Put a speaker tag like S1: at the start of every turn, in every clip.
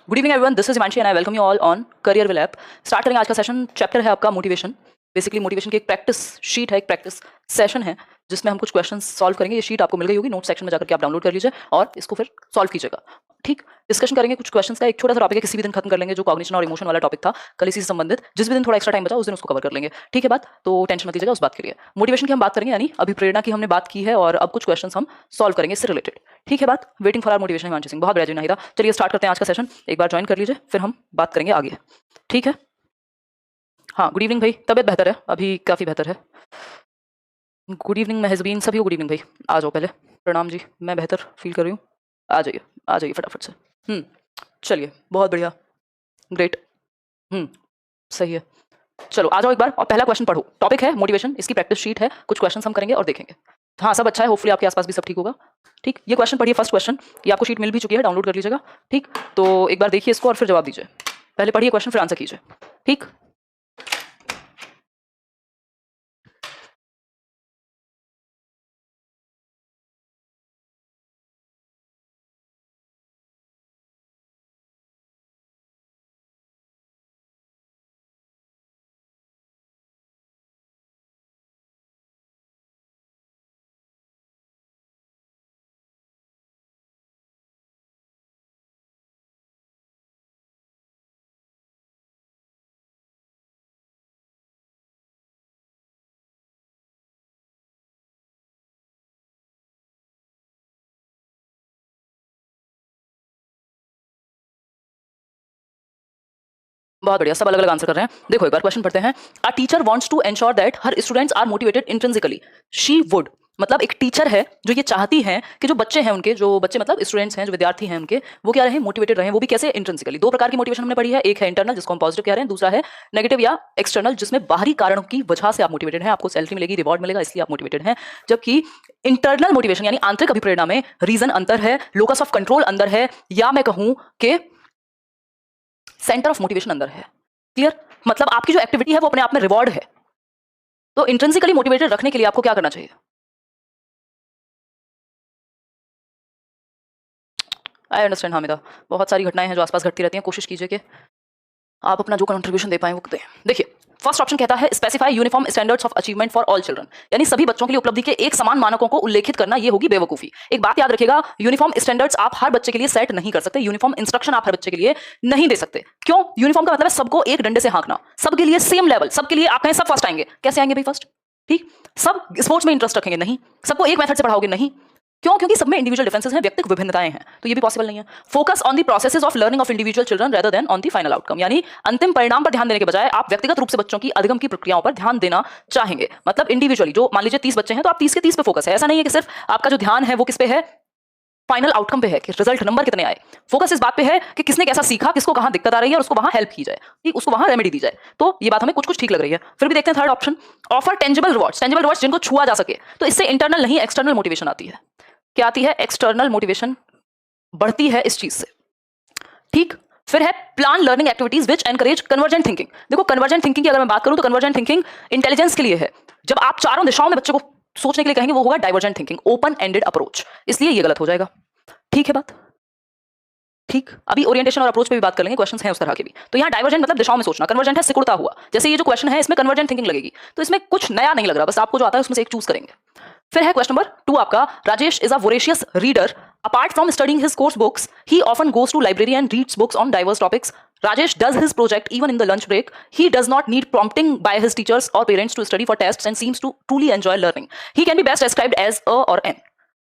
S1: Good evening everyone, this is Himanshi and I welcome you all on career will app. Start करेंगे आज का session. Chapter है आपका motivation. Basically motivation की एक प्रैक्टिस शीट है, एक प्रैक्टिस सेशन है जिसमें हम कुछ क्वेश्चंस सॉल्व करेंगे। ये शीट आपको मिल गई होगी, नोट सेक्शन में जाकर के आप डाउनलोड कर लीजिए और इसको फिर सॉल्व कीजिएगा। ठीक, डिस्कशन करेंगे कुछ क्वेश्चंस का। एक छोटा सा टॉपिक है, किसी भी दिन खत्म कर लेंगे। जो कॉग्निशन और इमोशन वाला टॉपिक था कल इसी से संबंधित, जिस भी दिन थोड़ा एक्स्ट्रा टाइम बचा उस दिन उसको कवर कर लेंगे। ठीक है बात, तो टेंशन मत लीजिएगा उस बात के लिए। मोटिवेशन की हम बात करेंगे, यानी अभी प्रेरणा की हमने बात की है और अब कुछ क्वेश्चंस हम सॉल्व करेंगे इससे रिलेटेड। ठीक है बात, waiting for our motivation Himanshu Singh. बहुत बढ़िया जी नाहिदा। चलिए स्टार्ट करते हैं आज का सेशन। एक बार ज्वाइन कर लीजिए, फिर हम बात करेंगे आगे। ठीक है, हाँ गुड इवनिंग भाई। तबियत बेहतर है अभी, काफ़ी बेहतर है। गुड इवनिंग महजबीन, सभी को गुड इवनिंग भाई। आ जाओ पहले। प्रणाम जी, मैं बेहतर फील कर रही हूँ। आ जाइए, आ जाइए फटाफट से। चलिए बहुत बढ़िया, ग्रेट। सही है। चलो आ जाओ एक बार और पहला क्वेश्चन पढ़ो। टॉपिक है मोटिवेशन, इसकी प्रैक्टिस शीट है, कुछ क्वेश्चन हम करेंगे और देखेंगे। हाँ सब अच्छा है, होपफुली आपके आसपास भी सब ठीक होगा। ठीक, ये क्वेश्चन पढ़िए, फर्स्ट क्वेश्चन। ये आपको शीट मिल भी चुकी है, डाउनलोड कर लीजिएगा। ठीक, तो एक बार देखिए इसको और फिर जवाब दीजिए। पहले पढ़िए क्वेश्चन, फिर आंसर कीजिए। ठीक, बहुत बढ़िया, सब अलग अलग आंसर कर रहे हैं। देखो एक बार क्वेश्चन पढ़ते हैं। A teacher wants to ensure that her students are motivated intrinsically, she would. मतलब एक टीचर है जो ये चाहती है कि जो बच्चे हैं उनके, जो बच्चे मतलब स्टूडेंट्स हैं, जो विद्यार्थी हैं उनके, वो क्या रहे, मोटिवेटेड रहे। वो भी कैसे, इंट्रिंसिकली। दो प्रकार की मोटिवेशन हमने पढ़ी है, एक है इंटरनल जिसको हम पॉजिटिव कह रहे हैं, दूसरा है नेगेटिव या एक्सटर्नल जिसमें बाहरी कारणों की वजह से आप मोटिवेटेड हैं, आपको सैलरी मिलेगी, रिवॉर्ड मिलेगा, इसलिए आप मोटिवेटेड हैं। जबकि इंटरनल मोटिवेशन यानी आंतरिक अभिप्रेरणा में रीजन अंतर है, लोकस ऑफ कंट्रोल अंदर है, या मैं कहूं कि सेंटर ऑफ मोटिवेशन अंदर है। क्लियर, मतलब आपकी जो एक्टिविटी है वो अपने आप में रिवॉर्ड है। तो इंट्रिंसिकली मोटिवेटेड रखने के लिए आपको क्या करना चाहिए? आई अंडरस्टैंड हामिदा, बहुत सारी घटनाएं हैं जो आसपास घटती रहती हैं। कोशिश कीजिए कि आप अपना जो कंट्रीब्यूशन दे पाएं वो दें। देखिए फर्स्ट ऑप्शन कहता है specify uniform standards of achievement for all children, यानी सभी बच्चों के लिए उपलब्धि के एक समान मानकों को उल्लेखित करना, ये होगी बेवकूफी। एक बात याद रखिएगा, यूनिफॉर्म स्टैंडर्ड्स आप हर बच्चे के लिए सेट नहीं कर सकते, यूनिफॉर्म इंस्ट्रक्शन आप हर बच्चे के लिए नहीं दे सकते। क्यों? यूनिफॉर्म का मतलब है सबको एक डंडे से हाँकना, सबके लिए सेम लेवल, सबके लिए आप कहें सब फर्स्ट आएंगे, कैसे आएंगे भाई फर्स्ट? ठीक, सब स्पोर्ट्स में इंटरेस्ट रखेंगे नहीं, सबको एक मेथड से पढ़ाओगे नहीं। क्यों? क्योंकि सब में इंडिविजुअल डिफरेंसेस हैं, व्यक्तिगत विभिन्नताएं हैं, तो ये भी पॉसिबल नहीं है। Focus on the processes of learning of individual children rather than on the final outcome, यानी अंतिम परिणाम पर ध्यान देने के बजाय आप व्यक्तिगत रूप से बच्चों की अधिगम की प्रक्रियाओं पर ध्यान देना चाहेंगे। मतलब इंडिविजुअली, जो मान लीजिए 30 बच्चे हैं तो आप 30 के 30 पे फोकस है। ऐसा नहीं है कि सिर्फ आपका जो ध्यान है वो किस पे है, फाइनल आउटकम पे है, कि रिजल्ट नंबर कितने आए। फोकस इस बात पे है कि किसने कैसा सीखा, किसको कहां दिक्कत आ रही है और उसको वहां हेल्प की जाए, ठीक, उसको वहां रेमेडी दी जाए। तो ये बात हमें कुछ कुछ ठीक लग रही है। फिर भी देखते हैं third option, offer tangible rewards, tangible rewards जिनको छुआ जा सके। तो इससे इंटरनल नहीं एक्सटर्नल मोटिवेशन आती है। क्या आती है? एक्सटर्नल मोटिवेशन बढ़ती है इस चीज से। ठीक, फिर है plan learning activities which encourage convergent thinking. देखो कन्वर्जेंट थिंकिंग की अगर मैं बात करूं तो कन्वर्जेंट थिंकिंग इंटेलिजेंस के लिए है। जब आप चारों दिशाओं में बच्चे को सोचने के लिए कहेंगे वो होगा divergent thinking, open ended approach, इसलिए ये गलत हो जाएगा। ठीक है बात? ठीक, अभी ओरिएंटेशन और अप्रोच पे भी बात कर लेंगे, क्वेश्चंस हैं उस तरह के भी। तो यहाँ डाइवर्जेंट मतलब दिशाओं में सोचना, कन्वर्जेंट है सिकुड़ता हुआ। जैसे ये जो क्वेश्चन है इसमें कन्वर्जेंट थिंकिंग लगेगी, तो इसमें कुछ नया नहीं लग रहा, बस आपको जो आता है उसमें से एक चूज करेंगे। फिर है क्वेश्चन नंबर 2 आपका, Rajesh is a voracious reader, apart from studying his course books he often goes to library and reads books on diverse topics. Rajesh does his project even in the lunch break. He does not need prompting by his teachers or parents to study for tests and seems to truly enjoy learning. He can be best described as A or N.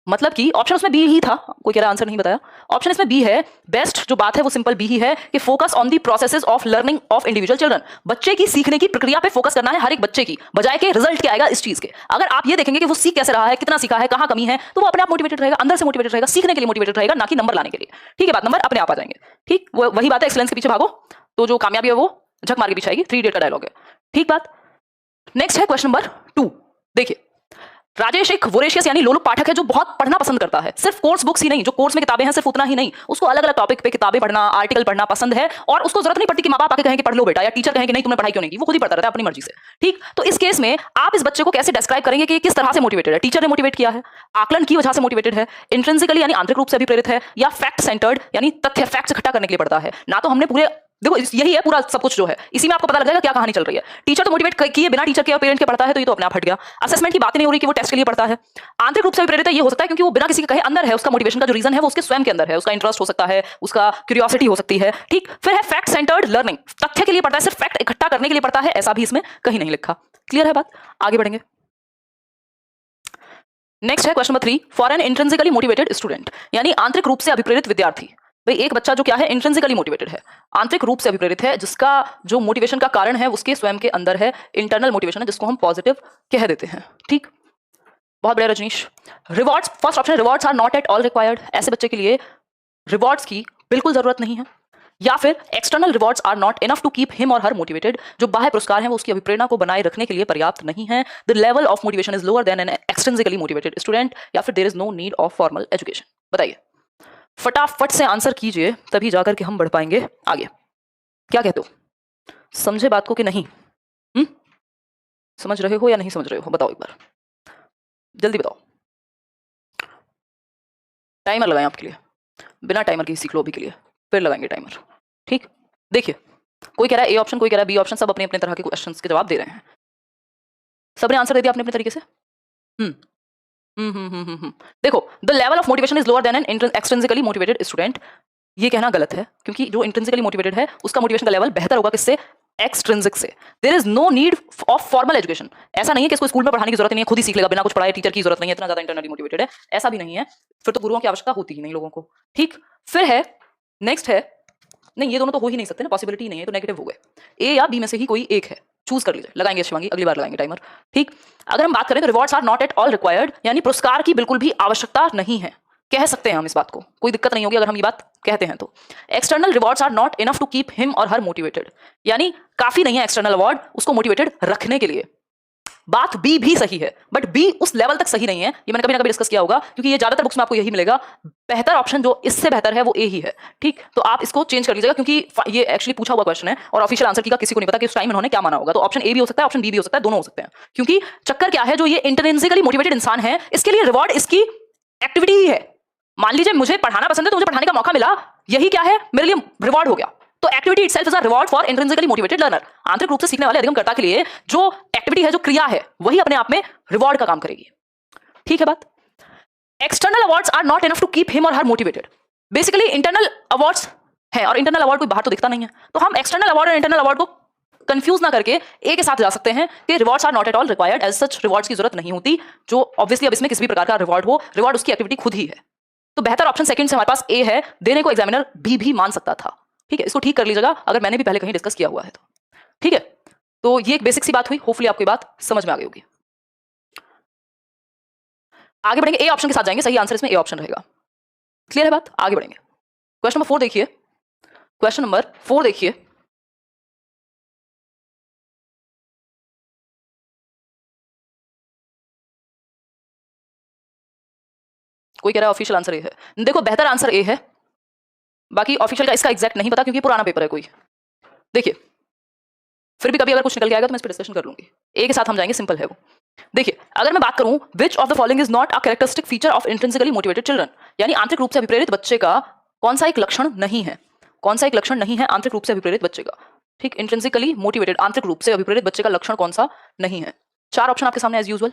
S1: मतलब कि option उसमें B ही था, कोई कह रहा answer नहीं बताया। Option इसमें बी है, बेस्ट जो बात है वो सिंपल बी ही है कि focus on the processes of learning of individual children, बच्चे की सीखने की प्रक्रिया पे फोकस करना है, हर एक बच्चे की, बजाय के रिजल्ट क्या आएगा इस चीज के। अगर आप ये देखेंगे कि वो सीख कैसे रहा है, कितना सीखा है, कहाँ कमी है, तो वो अपने आप मोटिवेटेड रहेगा, अंदर से मोटिवेटेड रहेगा, सीखने के लिए मोटिवेटेड रहेगा, ना कि नंबर लाने के लिए। ठीक है बात, नंबर अपने आप आ जाएंगे। ठीक, वही बात है, एक्सीलेंस के पीछे भागो तो जो कामयाबी है वो झक मार के पीछे आएगी, 3 इडियट का डायलॉग है। ठीक बात, नेक्स्ट है क्वेश्चन नंबर 2। देखिए राजेश एक वोरेशियस यानी लोलुप पाठक है जो बहुत पढ़ना पसंद करता है। सिर्फ कोर्स बुक्स ही नहीं, जो कोर्स में किताबें हैं सिर्फ उतना ही नहीं, उसको अलग अलग टॉपिक पे किताबें पढ़ना, आर्टिकल पढ़ना पसंद है। और उसको जरूरत नहीं पड़ती कि माँ बाप आके कहें कि पढ़ लो बेटा, या टीचर कहें कि नहीं तुमने पढ़ाई क्यों नहीं की, वो खुद ही पढ़ता रहता है अपनी मर्जी से। ठीक, तो इस केस में आप इस बच्चे को कैसे डिस्क्राइब करेंगे कि किस तरह से मोटिवेटेड है? टीचर ने मोटिवेट किया है, आकलन की वजह से मोटिवेटेड है, इंट्रिंसिकली यानी आंतरिक रूप से अभिप्रेरित है, या फैक्ट सेंटर्ड यानी तथ्य फैक्ट्स इकट्ठा करने के लिए पढ़ता है। ना तो हमने पूरे, देखो यही है पूरा सब कुछ जो है, इसी में आपको पता लग जाएगा क्या कहानी चल रही है। टीचर तो मोटिवेट किए बिना टीचर के और पेरेंट के पढ़ता है, तो ये तो अपने आप हट गया। असेसमेंट की बात नहीं हो रही कि वो टेस्ट के लिए पढ़ता है। आंतरिक रूप से प्रेरित है, ये हो सकता है क्योंकि वो बिना किसी के कहे अंदर है, उसका मोटिवेशन का जो रीजन है वो उसके स्वयं के अंदर है, उसका इंटरेस्ट हो सकता है, उसका क्यूरियोसिटी हो सकती है। ठीक, फिर है फैक्ट सेंटर्ड लर्निंग, तथ्य के लिए पढ़ता है, सिर्फ फैक्ट इकट्ठा करने के लिए पढ़ता है, ऐसा भी इसमें कहीं नहीं लिखा। क्लियर है बात? आगे बढ़ेंगे। नेक्स्ट है question number 3, for an intrinsically motivated student, यानी आंतरिक रूप से अभिप्रेरित विद्यार्थी। भाई एक बच्चा जो क्या है, इंट्रिंसिकली मोटिवेटेड है, आंतरिक रूप से अभिप्रेरित है, जिसका जो मोटिवेशन का कारण है उसके स्वयं के अंदर है, इंटरनल मोटिवेशन है, जिसको हम पॉजिटिव कह देते हैं। ठीक, बहुत बढ़िया Rajneesh. Rewards, first option rewards are not at all required, ऐसे बच्चे के लिए रिवॉर्ड्स की बिल्कुल जरूरत नहीं है। या फिर external rewards are not enough to keep him or her motivated, जो बाह्य पुरस्कार हैं वो उसकी अभिप्रेरणा को बनाए रखने के लिए पर्याप्त नहीं है। The level of motivation is lower than an extrinsically motivated student, या फिर there is no need of formal education. बताइए, फटाफट से आंसर कीजिए, तभी जाकर के हम बढ़ पाएंगे आगे। क्या कहते हो, समझे बात को कि नहीं? समझ रहे हो या नहीं समझ रहे हो? बताओ एक बार, जल्दी बताओ। टाइमर लगाएं आपके लिए, बिना टाइमर के ही सीख लो अभी के लिए, फिर लगाएंगे टाइमर। ठीक, देखिए कोई कह रहा है ए ऑप्शन, कोई कह रहा है बी ऑप्शन, सब अपने अपने तरह के क्वेश्चंस के जवाब दे रहे हैं। सबने आंसर दे दिया अपने अपने तरीके से। हम्म देखो, the level of motivation is lower than an extrinsically motivated student, ये कहना गलत है, क्योंकि जो इंट्रिंसिकली मोटिवेटेड है उसका मोटिवेशन का लेवल बेहतर होगा किससे? एक्सट्रिंसिक से। There is no need of formal education, ऐसा नहीं है कि इसको स्कूल में पढ़ाने की जरूरत नहीं है, खुद ही सीख लेगा बिना कुछ पढ़ाए, टीचर की जरूरत नहीं है, इतना ज्यादा इंटरनली मोटिवेटेड है, ऐसा भी नहीं है। फिर तो गुरुओं की आवश्यकता होती ही नहीं लोगों को। ठीक, फिर है नेक्स्ट है, नहीं ये दोनों तो हो ही नहीं सकते ना, पॉसिबिलिटी नहीं है, तो नेगेटिव हो गए। ए या बी में से ही कोई एक है, चूज कर लीजिए। लगाएंगे शिवांगी, अगली बार लगाएंगे टाइमर। ठीक, अगर हम बात करें तो rewards are not at all required, यानी पुरस्कार की बिल्कुल भी आवश्यकता नहीं है, कह सकते हैं हम इस बात को, कोई दिक्कत नहीं होगी अगर हम ये बात कहते हैं तो। External rewards are not enough to keep him or her motivated, यानी काफी नहीं है एक्सटर्नल अवार्ड उसको मोटिवेटेड रखने के लिए। बात बी भी सही है, बट बी उस लेवल तक सही नहीं है, ये मैंने कभी ना कभी डिस्कस किया होगा, क्योंकि ये ज्यादातर बुक्स में आपको यही मिलेगा। बेहतर ऑप्शन जो इससे बेहतर है वो ए ही है। ठीक, तो आप इसको चेंज कर लीजिएगा, क्योंकि ये एक्चुअली पूछा हुआ क्वेश्चन है और ऑफिशियल आंसर की का किसी को नहीं पता कि उस टाइम इन्होंने क्या माना होगा। तो ऑप्शन ए भी हो सकता है, ऑप्शन बी भी हो सकता है, दोनों हो सकते हैं। क्योंकि चक्कर क्या है, जो ये इंट्रिंसिकली मोटिवेटेड इंसान है, इसके लिए रिवॉर्ड इसकी एक्टिविटी ही है। मान लीजिए मुझे पढ़ाना पसंद है, तो मुझे पढ़ाने का मौका मिला, यही क्या है मेरे लिए रिवॉर्ड हो गया। तो activity itself is a reward for intrinsically motivated learner. आंतरिक रूप से सीखने वाले अधिगमकर्ता के लिए जो एक्टिविटी है, जो क्रिया है, वही अपने आप में रिवॉर्ड का काम करेगी। ठीक है बात? External awards are not enough to keep him or her motivated. Basically internal awards है, और इंटरनल अवार्ड कोई बाहर तो दिखता नहीं है, तो हम एक्सटर्नल अवार्ड और इंटरनल अवार्ड को कंफ्यूज ना करके ए के साथ जा सकते हैं कि rewards are not at all required, as such rewards की जरूरत नहीं होती, जो ऑब्वियसली अब इसमें किसी भी प्रकार का रिवॉर्ड हो, रिवॉर्ड उसकी एक्टिविटी खुद ही है। तो बेहतर ऑप्शन सेकंड से हमारे पास ए है, देने को एग्जामिनर बी भी मान सकता था। ठीक है, इसको ठीक कर लीजिएगा अगर मैंने भी पहले कहीं डिस्कस किया हुआ है तो। ठीक है, तो ये एक बेसिक सी बात हुई, होपफुली आपको ये बात समझ में आ गई होगी। आगे बढ़ेंगे, ए ऑप्शन के साथ जाएंगे, सही आंसर इसमें ए ऑप्शन रहेगा। क्लियर है बात? आगे बढ़ेंगे। क्वेश्चन नंबर 4 देखिए, क्वेश्चन नंबर 4 देखिए। कोई कह रहा है ऑफिशियल आंसर ए है, देखो बेहतर आंसर ए है, बाकी ऑफिशियल का इसका एग्जैक्ट नहीं पता, क्योंकि पुराना पेपर है कोई। देखिए, फिर भी कभी अगर कुछ निकल के आएगा तो मैं इस पर डिस्कशन कर लूंगी। ए के साथ हम जाएंगे, सिंपल है वो। देखिए, अगर मैं बात करूं विच of the following is not a characteristic feature of intrinsically motivated children, यानी आंतरिक रूप से अभिप्रेरित बच्चे का कौन सा एक लक्षण नहीं है, कौन सा एक लक्षण नहीं है आंतरिक रूप से अभिप्रेरित बच्चे का। ठीक, इंट्रिंसिकली मोटिवेटेड आंतरिक रूप से अभिप्रेरित बच्चे का लक्षण कौन सा नहीं है। 4 ऑप्शन आपके सामने एज यूजुअल।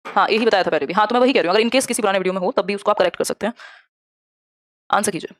S1: हाँ, यही बताया था पहले भी। हाँ, तो मैं वही कह रही हूँ, अगर इनकेस किसी पुराने वीडियो में हो तब भी उसको आप करेक्ट कर सकते हैं। आंसर कीजिए।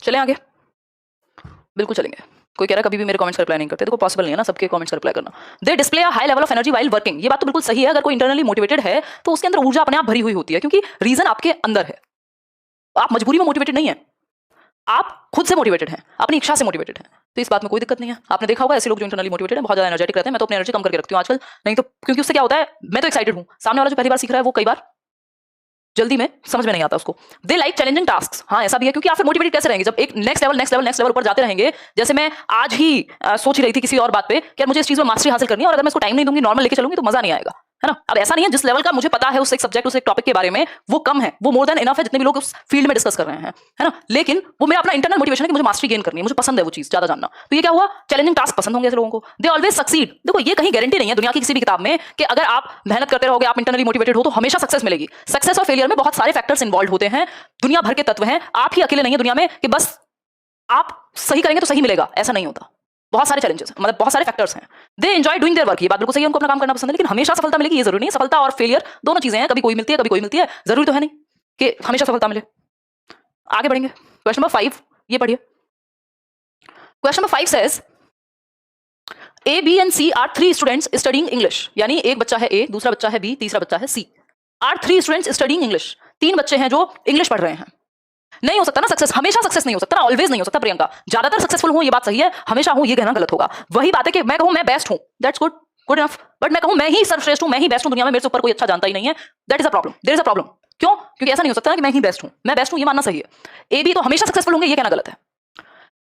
S1: चलें आगे, बिल्कुल चलेंगे। कोई कह रहा है कभी भी मेरे कमेंट्स का रिप्लाई नहीं करते, देखो पॉसिबल नहीं है ना सबके कमेंट्स का रिप्लाई करना। They display a high level of energy while working, ये बात तो बिल्कुल सही है। अगर कोई इंटरनली मोटिवेटेड है तो उसके अंदर ऊर्जा अपने आप भरी हुई होती है, क्योंकि रीजन आपके अंदर है। आप मजबूरी में मोटिवेटेड नहीं है, आप खुद से मोटिवेटेड हैं, अपनी इच्छा से मोटिवेटेड हैं, तो इस बात में कोई दिक्कत नहीं है। आपने देखा होगा ऐसे लोग जो इंटरनली मोटिवेटेड हैं, बहुत ज्यादा एनर्जेटिक रहते हैं। मैं तो अपनी एनर्जी कम करके रखती हूँ आजकल, नहीं तो क्योंकि उससे क्या होता है, मैं तो एक्साइटेड हूँ, सामने वाला जो पहली बार सीख रहा है वो कई बार जल्दी में समझ में नहीं आता उसको। दे लाइक चैलेंजिंग टास्क, हाँ ऐसा भी है, क्योंकि आप फिर मोटिवेटेड कैसे रहेंगे जब एक नेक्स्ट लेवल ऊपर जाते रहेंगे। जैसे मैं आज ही सोच ही रही थी किसी और बात पे कि यार मुझे इस चीज में मास्टरी हासिल करनी है, और अगर मैं इसको टाइम नहीं दूंगी, नॉर्मल लेके चलूंगी तो मजा नहीं आएगा, है ना। अब ऐसा नहीं है, जिस लेवल का मुझे पता है उस एक सब्जेक्ट, उस एक टॉपिक के बारे में, वो कम है, वो मोर देन इनफ है जितने भी लोग उस फील्ड में डिस्कस कर रहे हैं, है ना। लेकिन वो मेरा अपना इंटरनल मोटिवेशन है कि मुझे मास्टरी गेन करनी है, मुझे पसंद है वो चीज ज्यादा जानना। तो ये क्या हुआ, चैलेंजिंग टास्क पसंद होंगे ऐसे लोगों को। दे ऑलवेज सक्सीड, देखो ये कहीं गारंटी नहीं है दुनिया की किसी भी किताब में कि अगर आप मेहनत करते रहोगे, आप इंटरनली मोटिवेटेड हो तो हमेशा सक्सेस मिलेगी। सक्सेस और फेलियर में बहुत सारे फैक्टर्स इन्वॉल्व होते हैं, दुनिया भर के तत्व हैं, आप ही अकेले नहीं है दुनिया में कि बस आप सही करेंगे तो सही मिलेगा, ऐसा नहीं होता। बहुत सारे चैलेंजेस, मतलब बहुत सारे फैक्टर्स हैं। They enjoy doing their work, ये बात बिल्कुल सही है, उनको अपना काम करना पसंद है। लेकिन हमेशा सफलता मिलेगी ये जरूरी नहीं है। सफलता और फेलियर दोनों चीजें हैं, कभी कोई मिलती है कभी कोई मिलती है, जरूरी तो है नहीं कि हमेशा सफलता मिले। आगे बढ़ेंगे, क्वेश्चन नंबर 5 ये पढ़िए। Question number 5 says A B and C are 3 students studying English, यानी एक बच्चा है ए, दूसरा बच्चा है बी, तीसरा बच्चा है सी। आर 3 स्टूडेंट्स स्टडीइंग इंग्लिश, 3 बच्चे हैं जो इंग्लिश पढ़ रहे हैं। नहीं हो सकता ना सक्सेस, हमेशा सक्सेस नहीं हो सकता ना, ऑलवेज नहीं हो सकता प्रियंका। ज्यादातर सक्सेसफुल हूं ये बात सही है, हमेशा हूं ये कहना गलत होगा। वही बात है कि मैं कहूं मैं बेस्ट हूं, that's good, good enough, but मैं कहूं मैं ही सर्वश्रेष्ठ हूं, मैं ही बेस्ट हूं दुनिया में, मेरे से ऊपर कोई अच्छा जानता ही नहीं है, that is a problem, there is a problem. क्यों? क्योंकि ऐसा नहीं हो सकता ना कि मैं ही बेस्ट हूं, मैं बेस्ट हूं ये मानना सही है। ए बी तो हमेशा सक्सेसफुल होंगे ये कहना गलत है।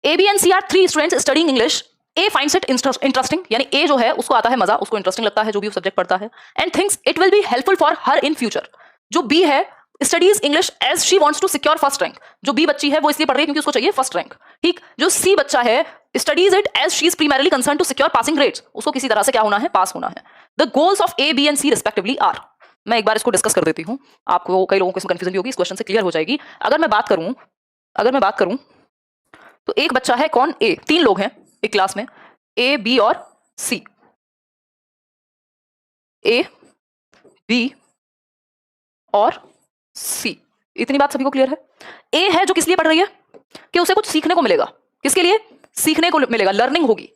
S1: A B and C are 3 students studying English, A finds it interesting, यानी ए जो है उसको आता है मजा, उसको इंटरेस्टिंग लगता है जो भी वो सब्जेक्ट पढ़ता है, and thinks it will be helpful for her in future. जो बी है studies English as she wants to secure first rank, जो बी बच्ची है वो इसलिए पढ़ रही है क्योंकि उसको चाहिए फर्स्ट रैंक, ठीक। जो सी बच्चा है studies it as she is primarily concern to secure passing grades, उसको किसी तरह से क्या होना है, पास होना है। The goals of A B and C respectively are, मैं एक बार इसको डिस्कस कर देती हूं, आपको कई लोगों को इसमें कंफ्यूजन भी होगी, इस क्वेश्चन से क्लियर हो जाएगी। अगर मैं बात करूं तो एक बच्चा है कौन, ए, 3 लोग हैं एक क्लास में, ए बी और सी, ए बी और सी, इतनी बात सभी को क्लियर है। ए है जो किस लिए पढ़ रही है कि उसे कुछ सीखने को मिलेगा, किसके लिए, सीखने को मिलेगा, लर्निंग होगी,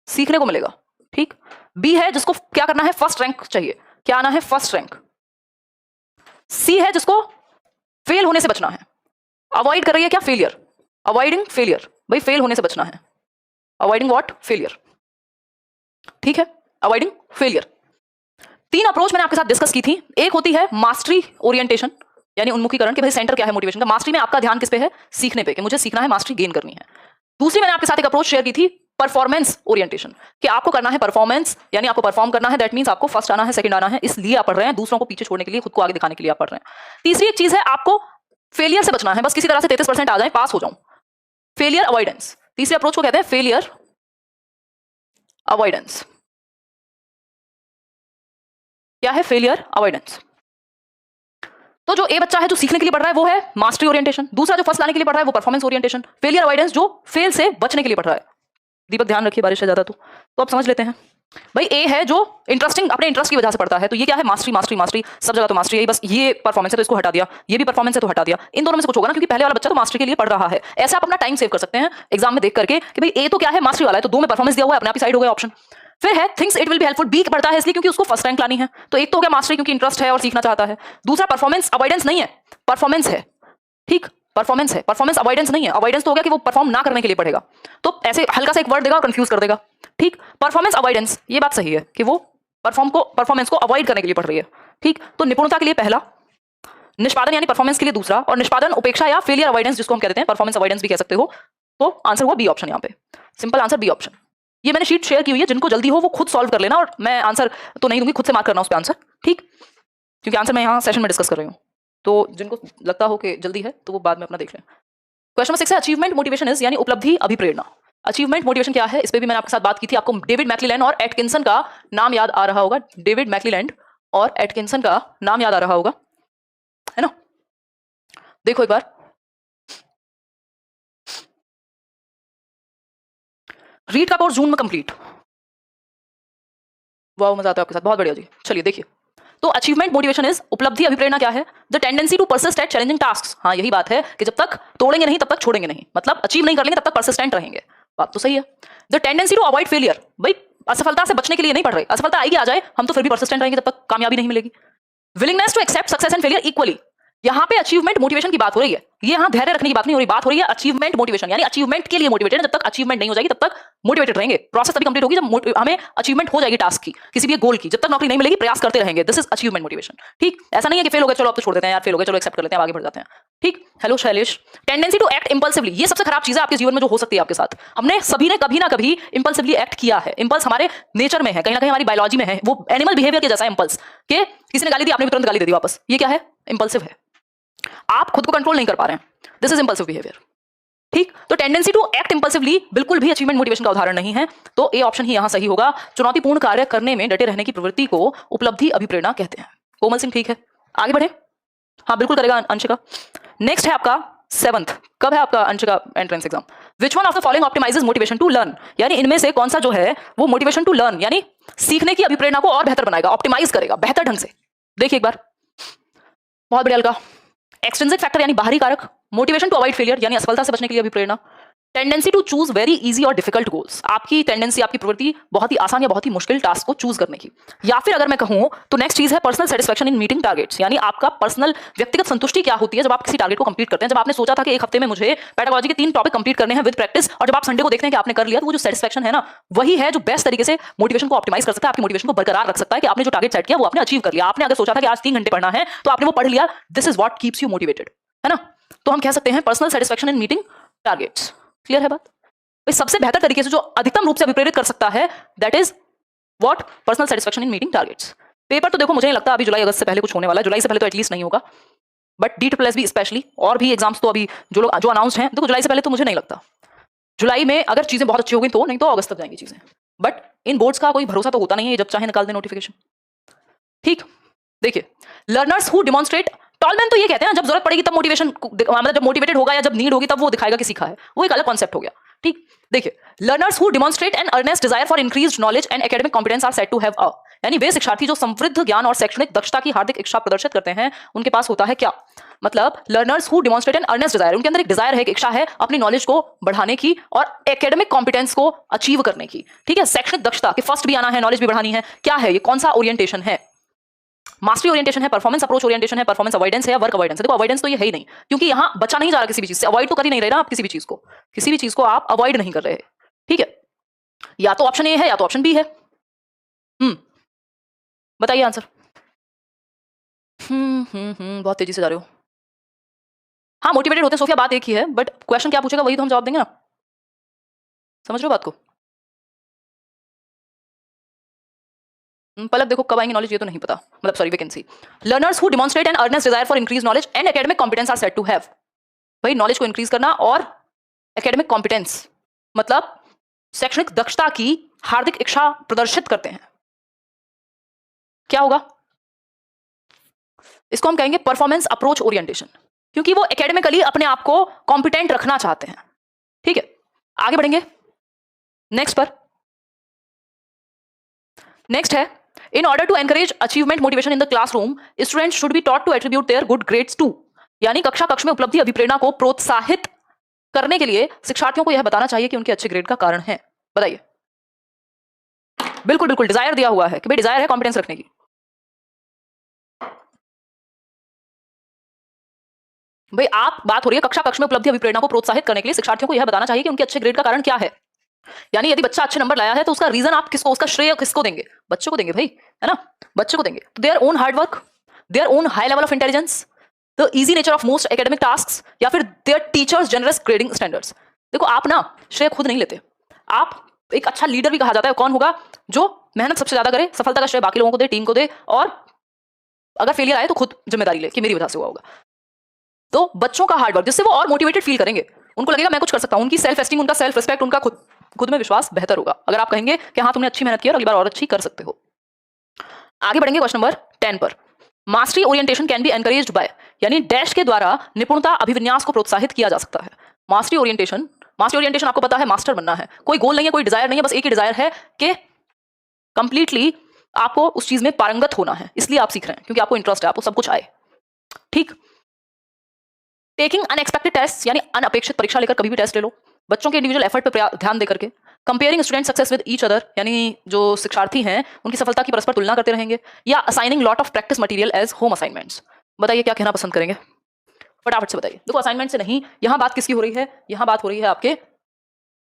S1: सीखने को मिलेगा, ठीक। बी है जिसको क्या करना है, फर्स्ट रैंक चाहिए, क्या आना है, फर्स्ट रैंक। सी है जिसको फेल होने से बचना है, अवॉइड कर रही है क्या, फेलियर, अवॉइडिंग फेलियर, भाई फेल होने से बचना है, अवॉइडिंग व्हाट, फेलियर, ठीक है, अवॉइडिंग फेलियर। 3 अप्रोच मैंने आपके साथ डिस्कस की थी। एक होती है मास्टरी ओरिएंटेशन, यानी उन्मुखीकरण, कि भाई सेंटर क्या है मोटिवेशन का, मास्टरी में आपका ध्यान किस पे है, सीखने पे, कि मुझे सीखना है, मास्टरी गेन करनी है। दूसरी मैंने आपके साथ एक अप्रोच शेयर की थी परफॉर्मेंस ओरिएंटेशन, कि आपको करना है परफॉर्मेंस, यानी आपको परफॉर्म करना है, दैट मींस आपको फर्स्ट आना है, सेकंड आना है, इसलिए आप पढ़ रहे हैं, दूसरों को पीछे छोड़ने के लिए, खुद को आगे दिखाने के लिए आप पढ़ रहे हैं। तीसरी एक चीज है आपको फेलियर से बचना है, बस किसी तरह से 33% आ जाए, पास हो जाऊं, फेलियर अवॉइडेंस। तीसरे अप्रोच को कहते हैं फेलियर अवॉइडेंस। क्या है, फेलियर अवॉइडेंस। तो जो ए बच्चा है जो सीखने के लिए पढ़ रहा है वो है मास्टरी ओरिएंटेशन, दूसरा जो फर्स्ट लाने के लिए पढ़ रहा है वो परफॉर्मेंस ओरिएंटेशन, फेलियर अवॉइडेंस जो फेल से बचने के लिए पढ़ रहा है। दीपक ध्यान रखिए बारिश है ज्यादा तो आप समझ लेते हैं। भाई ए है जो इंटरेस्टिंग अपने इंटरेस्ट की वजह से पढ़ता है, तो ये क्या है, मास्टरी मास्टरी मास्टरी, सब जगह तो मास्टरी है, बस ये परफॉर्मेंस है तो इसको हटा दिया, ये भी परफॉर्मेंस है तो हटा दिया, इन दोनों में से कुछ होगा ना, क्योंकि पहले वाला बच्चा तो मास्टरी के लिए पढ़ रहा है। ऐसे आप अपना टाइम सेव कर सकते हैं एग्जाम में देख करके कि भाई ए तो क्या है, मास्टरी वाला है, तो 2 में परफॉर्मेंस दिया हुआ है, अपने आप ही साइड हो गया ऑप्शन। फिर है thinks it will be helpful, B पढ़ता है इसलिए क्योंकि उसको फर्स्ट रैंक लानी है, तो एक तो हो गया मास्टरी क्योंकि इंटरेस्ट है और सीखना चाहता है, दूसरा परफॉर्मेंस अवॉइडेंस नहीं है, परफॉर्मेंस है, ठीक, परफॉर्मेंस है, परफॉर्मेंस अवॉइडेंस नहीं है। अवॉइडेंस तो हो गया कि वो परफॉर्म ना करने के लिए पढ़ेगा, तो ऐसे हल्का सा एक वर्ड देगा और कंफ्यूज कर देगा, ठीक। परफॉर्मेंस अवॉइडेंस, ये बात सही है कि वो परफॉर्मेंस को अवॉइड करने के लिए पढ़ रही है, ठीक। तो निपुणता के लिए पहला, निष्पादन यानी परफॉर्मेंस के लिए दूसरा, और निष्पादन उपेक्षा या फेलियर अवॉइडेंस जिसको हम कहते हैं, परफॉर्मेंस अवॉइडेंस भी कह सकते हो, तो आंसर हुआ बी ऑप्शन, यहाँ पे सिंपल आंसर बी ऑप्शन। ये मैंने शीट शेयर की हुई है, जिनको जल्दी हो वो खुद सॉल्व कर लेना, और मैं आंसर तो नहीं दूंगी, खुद से मार्क करना उस पर आंसर, ठीक, क्योंकि आंसर मैं यहाँ सेशन में डिस्कस कर रही हूँ, तो जिनको लगता हो कि जल्दी है तो वो बाद में अपना देख लें। क्वेश्चन नंबर 6 है अचीवमेंट मोटिवेशन इज, यानी उपलब्धि अभिप्रेरणा। अचीवमेंट मोटिवेशन क्या है, इस पे भी मैंने आपके साथ बात की थी, आपको डेविड मैक्लीलैंड और एटकिंसन का नाम याद आ रहा होगा, डेविड मैक्लीलैंड और एटकिंसन का नाम याद आ रहा होगा, है ना। देखो एक बार, रीड का कोर्स जून में कंप्लीट, वाह मजा आता है आपके साथ, बहुत बढ़िया जी। चलिए देखिए, तो अचीवमेंट मोटिवेशन इज, उपलब्धि अभिप्रेरणा क्या है, the tendency to persist at challenging tasks. हाँ यही बात है कि जब तक तोड़ेंगे नहीं तब तक छोड़ेंगे नहीं, मतलब अचीव नहीं कर लेंगे तब तक परसिस्टेंट रहेंगे, बात तो सही है। The tendency to avoid failure, भाई असफलता से बचने के लिए नहीं पढ़ रहे, असफलता आएगी आ जाए, हम तो फिर भी परसिस्टेंट रहेंगे जब तक कामयाबी नहीं मिलेगी। Willingness to accept success and failure equally, यहाँ पे अचीवमेंट मोटिवेशन की बात हो रही है, ये यहाँ धैर्य रखने की बात नहीं हो रही, बात हो रही है अचीवमेंट मोटिवेशन, यानी अचीवमेंट के लिए मोटिवेटेड। जब तक अचीवमेंट नहीं हो जाएगी तब तक मोटिवेटेड रहेंगे। प्रोसेस तभी कंप्लीट होगी जब हमें अचीवमेंट हो जाएगी टास्क की, किसी भी गोल की। जब तक नौकरी नहीं मिलेगी प्रयास करते रहेंगे, दिस इज अचीवमेंट मोटिवेशन। ठीक, ऐसा नहीं है कि फेल हो गए चलो अब तो छोड़ देते हैं यार, फेल हो गए चलो एक्सेप्ट कर लेते हैं, आगे बढ़ जाते हैं। ठीक, hello Shailesh. Tendency to act impulsively, ये सबसे खराब चीज है आपके जीवन में जो हो सकती है आपके साथ। हमने सभी ने कभी ना कभी इंपल्सिवली एक्ट किया है। इंपल्स हमारे नेचर में है, कहीं ना कहीं हमारी बायोलॉजी में है, वो एनिमल बिहेवियर के जैसा है इंपल्स, के किसी ने गाली दी आपने भी तुरंत गाली दे दी वापस, ये क्या है? इंपल्सिव है, आप खुद को कंट्रोल नहीं कर पा रहे हैं, दिस इज इंपल्सिव बिहेवियर। ठीक, तो टेंडेंसी टू एक्ट इंपल्सिवली बिल्कुल भी अचीवमेंट मोटिवेशन का उदाहरण नहीं है, तो ए ऑप्शन ही यहां सही होगा। चुनौतीपूर्ण कार्य करने में डटे रहने की प्रवृत्ति को उपलब्धि अभिप्रेरणा कहते हैं। कोमल सिंह ठीक है, आगे बढ़े। हाँ बिल्कुल करेगा अंशिका। नेक्स्ट है आपका 7th, कब है आपका Anshika entrance exam? Which one of the following optimizes motivation to learn, यानी इनमें से कौन सा जो है वो मोटिवेशन टू लर्न यानी सीखने की अभिप्रेरणा को और बेहतर बनाएगा, ऑप्टिमाइज करेगा बेहतर ढंग से। देखिए एक बार, बहुत बढ़िया अलका। एक्सट्रिंसिक फैक्टर यानी बाहरी कारक, मोटिवेशन टू अवॉइड फेलियर यानी असफलता से बचने के लिए अभिप्रेरणा, tendency to choose very easy और डिफिकल्ट गोल्स, आपकी टेंडेंसी आपकी प्रवृत्ति बहुत ही आसान या बहुत ही मुश्किल टास्क को चूज करने की। या फिर अगर मैं कहूं तो नेक्स्ट चीज है personal satisfaction in meeting targets, यानी आपका पर्सनल व्यक्तिगत संतुष्टि क्या होती है जब आप किसी टारगेट को कंप्लीट करते हैं। जब आपने सोचा था कि एक हफ्ते में मुझे पेडागोजी के 3 टॉपिक कंप्लीट करने हैं विद प्रैक्टिस, और जब आप संडे को देखते हैं कि आपने कर लिया, तो वो जो सेटिस्फैक्शन है ना, वही है जो बेस्ट तरीके से मोटिवेशन को ऑप्टिमाइज कर सकता है, आपकी मोटिवेशन को बरकरार रख सकता है कि आपने जो टारगेट सेट किया वो आपने अचीव कर लिया। आपने अगर सोचा था कि आज 3 घंटे पढ़ना है तो आपने वो पढ़ लिया, this is what keeps you motivated, है ना। तो हम कह सकते हैं personal satisfaction in meeting targets. Clear है बात? सबसे बेहतर तरीके से जो अधिकतम रूप से अभिप्रेरित कर सकता है that is what, personal satisfaction in meeting targets. Paper तो देखो मुझे नहीं लगता अभी जुलाई अगस्त से पहले कुछ होने वाला है, जुलाई से पहले तो एटलीस्ट नहीं होगा, बट DSSB स्पेशली और भी एग्जाम्स तो अभी जो अनाउंस्ड हैं, देखो जुलाई से पहले तो मुझे नहीं लगता। जुलाई में अगर चीजें बहुत अच्छी हो गई तो, नहीं तो अगस्त तक जाएंगी चीजें, बट इन बोर्ड्स का कोई भरोसा तो होता नहीं है, जब चाहे निकाल दे नोटिफिकेशन। ठीक, देखिए लर्नर्स हु डिमॉन्स्ट्रेट, टॉलमैन तो ये कहते हैं ना जब जरूरत पड़ेगी तब मोटिवेशन, मतलब जब मोटिवेटेड होगा या जब नीड होगी तब वो दिखाएगा कि सीखा है, वो एक अलग कॉन्सेप्ट हो गया। ठीक, देखिए learners who demonstrate an earnest desire for increased knowledge and academic competence are said to have a, यानी वे शिक्षार्थी जो समृद्ध ज्ञान और शैक्षणिक दक्षता की हार्दिक इच्छा प्रदर्शित करते हैं, उनके पास होता है क्या? मतलब learners who demonstrate an earnest desire, उनके अंदर एक डिजायर है, एक इच्छा है अपनी नॉलेज को बढ़ाने की और एकेडमिक कॉम्पिटेंस को अचीव करने की। ठीक है, शैक्षणिक दक्षता कि फर्स्ट भी आना है, नॉलेज भी बढ़ानी है। क्या है ये, कौन सा ओरिएंटेशन है? मास्टरी ओरिएंटेशन है, परफॉर्मेंस अप्रोच ओरिएंटेशन है, परफॉर्मेंस अवॉइडेंस है या वर्क अवॉइडेंस है? देखो अवॉइडेंस तो ये है ही नहीं, क्योंकि यहाँ बचा नहीं जा रहा किसी भी चीज से, अवॉइड तो कर ही नहीं रहे ना आप किसी भी चीज को, किसी भी चीज को आप अवॉइड नहीं कर रहे। ठीक है, या तो ऑप्शन ए है या तो ऑप्शन बी है। बताइए आंसर। बहुत तेजी से जा रहे हो। हाँ मोटिवेटेड होते हैं सोफिया, बात एक ही है, बट क्वेश्चन क्या पूछेगा वही तो हम जवाब देंगे ना, समझ रहे हो बात को? पलक देखो कब आएंगी नॉलेज ये तो नहीं पता, मतलब sorry vacancy. Learners who demonstrate an earnest desire for increase knowledge and academic competence are said to have, भाई नॉलेज को इंक्रीज करना और एकेडमिक कॉम्पिटेंस मतलब शैक्षणिक दक्षता की हार्दिक इच्छा प्रदर्शित करते हैं। क्या होगा? इसको हम कहेंगे परफॉर्मेंस अप्रोच ओरिएंटेशन, क्योंकि वो एकेडमिकली अपने आप को कॉम्पिटेंट रखना चाहते हैं। ठीक है, आगे बढ़ेंगे नेक्स्ट पर। नेक्स्ट है in order to encourage achievement motivation in the classroom students should be taught to attribute their good grades to, यानी कक्ष में उपलब्धि अभिप्रेरणा को प्रोत्साहित करने के लिए शिक्षार्थियों को यह बताना चाहिए कि उनके अच्छे ग्रेड का कारण है। बताइए। बिल्कुल बिल्कुल डिजायर दिया हुआ है कि भाई डिजायर है कॉम्पिटेंस रखने की। भाई आप बात हो रही है कक्ष में उपलब्धि अभिप्रेरणा को प्रोत्साहित करने के लिए शिक्षार्थियों को यह बताना चाहिए कि उनके अच्छे ग्रेड का कारण क्या है। यानी यदि बच्चा अच्छे नंबर लाया है तो उसका रीजन आप किसको, उसका श्रेय किसको देंगे? बच्चों को देंगे भाई, है ना, बच्चों को देंगे। Their own hard work, their own high level of intelligence, the easy nature of most academic tasks, या फिर there teachers generous grading standards. देखो आप ना श्रेय खुद नहीं लेते, आप एक अच्छा लीडर भी कहा जाता है कौन होगा? जो मेहनत सबसे ज्यादा करे, सफलता का श्रेय बाकी लोगों को दे, टीम को दे, और अगर फेलियर आए तो खुद जिम्मेदारी ले कि मेरी वजह से हुआ होगा। तो बच्चों का हार्डवर्क जिससे वो और मोटिवेटेड फील करेंगे, उनको लगेगा मैं कुछ कर सकता हूं, उनकी सेल्फ एस्टीम, उनका सेल्फ रिस्पेक्ट, उनका खुद में विश्वास बेहतर होगा अगर आप कहेंगे कि हाँ तुमने अच्छी मेहनत की और अगली बार और अच्छी कर सकते हो। आगे बढ़ेंगे क्वेश्चन नंबर 10 पर। Mastery orientation can be encouraged by, यानी डैश के द्वारा निपुणता अभिविन्यास को प्रोत्साहित किया जा सकता है। मास्टरी ओरिएंटेशन आपको पता है मास्टर बनना है, कोई गोल नहीं है, कोई डिजायर नहीं है, बस एक ही डिजायर है कि कंप्लीटली आपको उस चीज में पारंगत होना है, इसलिए आप सीख रहे हैं क्योंकि आपको इंटरेस्ट है, आपको सब कुछ आए। ठीक, टेकिंग अनएक्सपेक्टेड टेस्ट, यानी अनअपेक्षित परीक्षा लेकर कभी भी टेस्ट ले लो, बच्चों के इंडिविजुअल एफर्ट पे ध्यान दे करके, comparing student success with each other, यानी जो शिक्षार्थी हैं उनकी सफलता की परस्पर तुलना करते रहेंगे, या assigning lot of practice material age home assignments. बताइए क्या कहना पसंद करेंगे, फटाफट से बताइए। देखो असाइनमेंट से नहीं, यहाँ बात किसकी हो रही है, यहाँ बात हो रही है आपके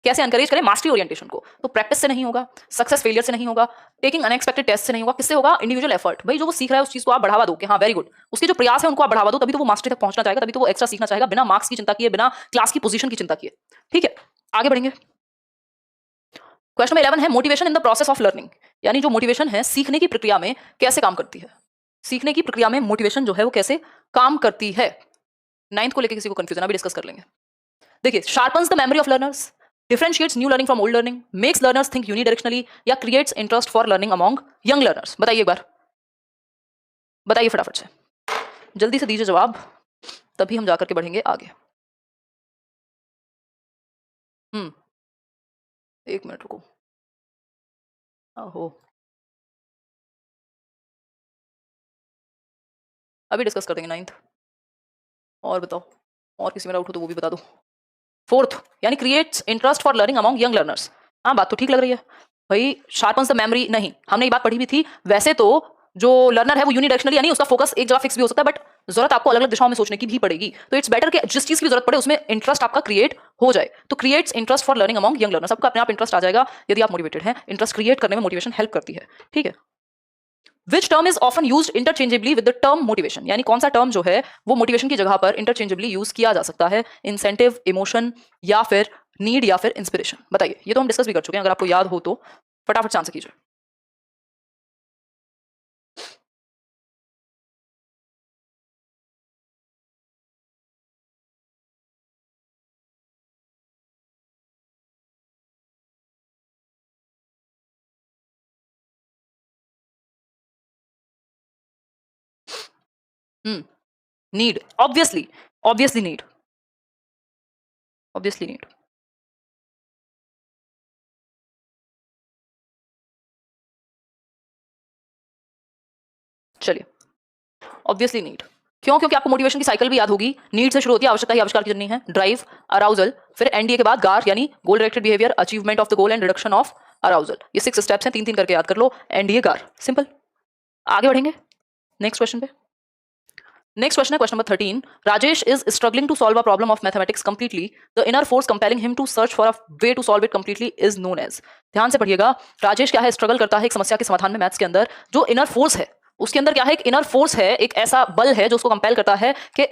S1: कैसे एनकरेज करें मास्टरी ओरिएंटेशन को। तो प्रैक्टिस से नहीं होगा, सक्सेस फेलियर से नहीं होगा, टेकिंग अनएक्सपेक्टेड टेस्ट से नहीं होगा, किससे होगा, इंडिविजुअल एफर्ट। भाई जो वो सीख रहा है उस चीज को आप बढ़ावा दो कि हाँ वेरी गुड, उसके जो प्रयास है उनको आप बढ़ावा दो, तभी तो वो मास्टरी तक पहुंचना चाहेगा, तभी तो वो एक्स्ट्रा सीखना चाहेगा, बिना मार्क्स की चिंता किए, बिना क्लास की पोजीशन की चिंता किए। ठीक है, आगे बढ़ेंगे। क्वेश्चन 11 है motivation in the process of learning, यानी जो मोटिवेशन है सीखने की प्रक्रिया में कैसे काम करती है। सीखने की प्रक्रिया में मोटिवेशन जो है वो कैसे काम करती है। 9th को लेकर किसी को कंफ्यूजन अभी डिस्कस कर लेंगे। देखिए, sharpens the memory of learners, differentiates new learning from old learning, makes learners think unidirectionally, या creates interest for learning among young learners. बताइए एक बार, बताइए फटाफट से, जल्दी से दीजिए जवाब, तभी हम जाकर के बढ़ेंगे आगे। एक मिनट रुको। ओहो, अभी डिस्कस कर देंगे 9th। और बताओ, और किसी में डाउट हो तो वो भी बता दो। 4th यानी creates interest for learning among young learners. हाँ बात तो ठीक लग रही है भाई। शार्पन्स द मेमोरी, नहीं हमने ये बात पढ़ी भी थी। वैसे तो जो लर्नर है वो यूनिडायरेक्शनली, यानी उसका फोकस एक जगह फिक्स भी हो सकता है, बट जरूरत आपको अलग अलग दिशाओं में सोचने की भी पड़ेगी। तो इट्स बेटर कि जिस चीज की जरूरत पड़े उसमें इंटरेस्ट आपका क्रिएट हो जाए। तो creates interest for learning among young learners, आपका अपने आप इंटरेस्ट आ जाएगा यदि आप मोटिवेटेड हैं। इंटरेस्ट क्रिएट करने में मोटिवेशन हेल्प करती है। ठीक है, which term is often used interchangeably with the term motivation, यानी कौन सा टर्म जो है वो मोटिवेशन की जगह पर इंटरचेंजेबली यूज किया जा सकता है। इंसेंटिव, इमोशन, या फिर नीड, या फिर इंस्पिरेशन। बताइए, ये तो हम डिस्कस भी कर चुके हैं, अगर आपको याद हो तो फटाफट से आंसर कीजिए। Need, obviously, obviously need, obviously need. चलिए, ऑब्वियसली नीड। क्यों? क्योंकि आपको मोटिवेशन की साइकिल भी याद होगी। नीड से शुरू होती है, आवश्यकता ही आविष्कार की जननी है। ड्राइव, अराउजल, फिर एनडीए के बाद गार यानी गोल directed behaviour, achievement of the goal and reduction of arousal. ये 6 स्टेप्स हैं, 3-3 करके याद कर लो। एनडीए, गार, सिंपल। आगे बढ़ेंगे नेक्स्ट क्वेश्चन पे। नेक्स्ट क्वेश्चन है question number 13। Rajesh is struggling to solve a problem of mathematics completely, the inner force compelling him to search for a way to solve it completely is known as. ध्यान से पढ़िएगा, राजेश क्या है, struggle करता है एक समस्या के समाधान में मैथ्स के अंदर। जो इनर फोर्स है उसके अंदर क्या है, एक इनर फोर्स है, एक ऐसा बल है जो उसको कंपेल करता है कि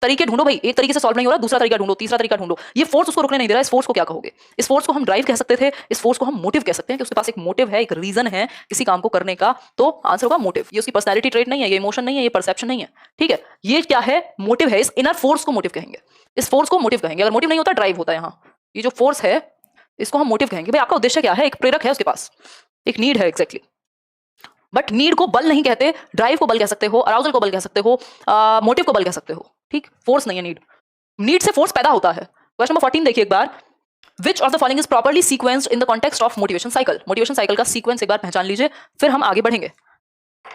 S1: तरीके ढूंढो भाई, एक तरीके से सॉल्व नहीं हो रहा, दूसरा तरीका ढूंढो, तीसरा तरीका ढूंढो। ये फोर्स उसको रुकने नहीं दे रहा है। इस फोर्स को क्या कहोगे? इस फोर्स को हम ड्राइव कह सकते थे, इस फोर्स को हम मोटिव कह सकते हैं कि उसके पास एक मोटिव है, एक रीजन है किसी काम को करने का। तो आंसर होगा मोटिव। ये उसकी पर्सनैलिटी ट्रेट नहीं है, ये इमोशन नहीं है, ये परसेप्शन नहीं है। ठीक है, ये क्या है, मोटिव है। इस इनर फोर्स को मोटिव कहेंगे, इस फोर्स को मोटिव कहेंगे। अगर मोटिव नहीं होता, ड्राइव होता है। यहाँ ये जो फोर्स है इसको हम मोटिव कहेंगे। भाई आपका उद्देश्य क्या है, एक प्रेरक है उसके पास, एक नीड है एग्जैक्टली। बट नीड को बल नहीं कहते, ड्राइव को बल कह सकते हो, अराउजल को बल कह सकते हो, मोटिव को बल कह सकते हो। ठीक, फोर्स नहीं है नीड। नीड से फोर्स पैदा होता है। क्वेश्चन नंबर 14 देखिए एक बार। Which of the following is properly sequenced in the context of motivation cycle. Motivation cycle का सीक्वेंस एक बार पहचान लीजिए, फिर हम आगे बढ़ेंगे।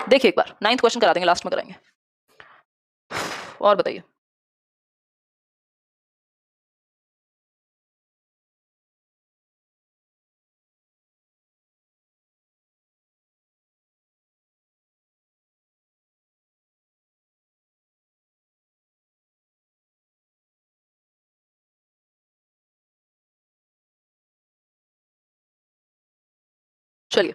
S1: देखिए एक बार 9th क्वेश्चन करा देंगे, लास्ट में कराएंगे। और बताइए, चलिए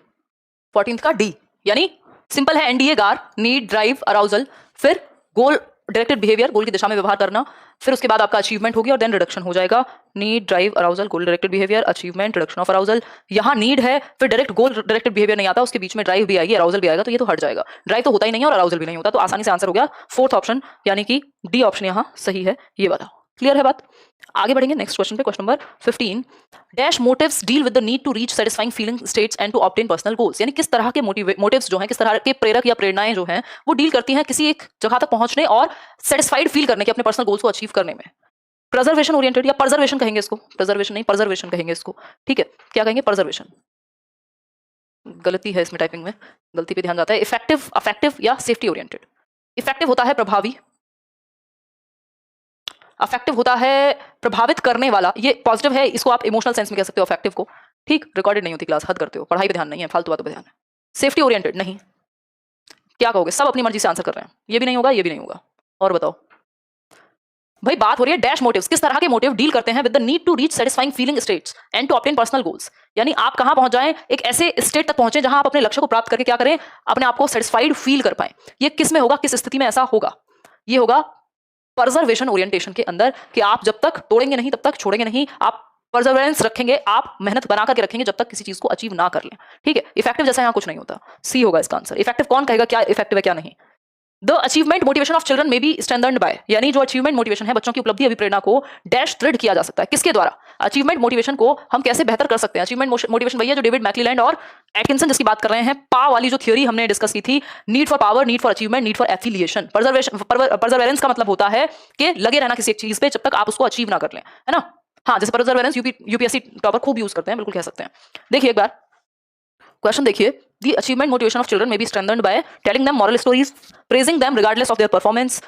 S1: 14th का डी, यानी सिंपल है, एनडीए, गार, नीड, ड्राइव, अराउजल, फिर गोल डायरेक्टेड बिहेवियर, गोल की दिशा में व्यवहार करना, फिर उसके बाद आपका अचीवमेंट होगी और देन रिडक्शन हो जाएगा। Need, drive, arousal, goal directed behaviour, achievement, reduction of arousal. यहाँ नीड है, फिर डायरेक्ट गोल डायरेक्टेड बिहेवियर नहीं आता, उसके बीच में ड्राइव भी आएगी, अराउजल भी आएगा, तो ये तो हट जाएगा। ड्राइव तो होता ही नहीं है और अराउजल भी नहीं होता, तो आसानी से आंसर हो गया 4th ऑप्शन, यानी कि डी ऑप्शन यहाँ सही है। ये बताओ, क्लियर है बात? आगे बढ़ेंगे नेक्स्ट क्वेश्चन पे। Question number 15। Dash motives deal with the need to reach satisfying feeling states and to obtain personal goals, यानी किस तरह के मोटिव्स जो हैं, किस तरह के प्रेरक या प्रेरणाएं जो हैं वो डील करती हैं किसी एक जगह तक पहुंचने और सेटिस्फाइड फील करने के, अपने पर्सनल गोल्स को अचीव करने में। प्रिजर्वेशन ओरिएंटेड या प्रिजर्वेशन कहेंगे इसको, प्रिजर्वेशन नहीं प्रिजर्वेशन कहेंगे इसको। ठीक है, क्या कहेंगे, प्रिजर्वेशन। गलती है इसमें, टाइपिंग में गलती पे ध्यान जाता है। इफेक्टिव, अफेक्टिव या सेफ्टी ओरिएंटेड। इफेक्टिव होता है प्रभावी, अफेक्टिव होता है प्रभावित करने वाला, ये पॉजिटिव है, इसको आप इमोशनल सेंस में कह सकते हो अफेक्टिव को। ठीक, रिकॉर्डेड नहीं होती क्लास, हद करते हो, पढ़ाई पे ध्यान नहीं है, फालतू बातों पे ध्यान है। सेफ्टी ओरिएंटेड नहीं, क्या कहोगे, सब अपनी मर्जी से आंसर कर रहे हैं, ये भी नहीं होगा, ये भी नहीं होगा। और बताओ भाई, बात हो रही है डैश मोटिव्स, किस तरह के मोटिव डील करते हैं with the need to reach satisfying feeling states and to obtain personal goals. यानी आप कहां पहुंच जाएं, एक ऐसे स्टेट तक पहुंचे जहां आप अपने लक्ष्य को प्राप्त करके क्या करें, अपने आप को सेटिस्फाइड फील कर पाए। ये किस में होगा, किस स्थिति में ऐसा होगा, ये होगा परजर्वेशन ओरिएंटेशन के अंदर, कि आप जब तक तोड़ेंगे नहीं तब तक छोड़ेंगे नहीं, आप परजर्वेरेंस रखेंगे, आप मेहनत बना करके रखेंगे जब तक किसी चीज को अचीव ना कर लें। ठीक है, इफेक्टिव जैसा यहाँ कुछ नहीं होता, सी होगा इसका आंसर। इफेक्टिव कौन कहेगा क्या इफेक्टिव है क्या नहीं। The achievement motivation of children में बी स्ट्रेंथन्ड बाय, यानी जो अचीवमेंट मोटिवेशन है, बच्चों की उपलब्धि अभिप्रेरणा को डैश दृढ़ किया जा सकता है, किसके द्वारा, अचीवमेंट मोटिवेशन को हम कैसे बेहतर कर सकते हैं। अचीवमेंट मोटिवेशन वही है जो डेविड मैक्लीलैंड और एटकिंसन जिसकी बात कर रहे हैं, पा वाली जो थ्योरी हमने डिस्कस की थी, need for power, need for achievement, need for affiliation. Perseverance का मतलब होता है कि लगे रहना किसी एक चीज पे जब तक आप उसको अचीव ना कर लें, है ना। हाँ, जैसे परजर्वेरेंस यूपीएससी टॉपर खूब यूज करते हैं, बिल्कुल कह सकते हैं। देखिए एक बार क्वेश्चन देखिए, the achievement motivation of children may be strengthened by telling them moral stories, praising them regardless of their performance,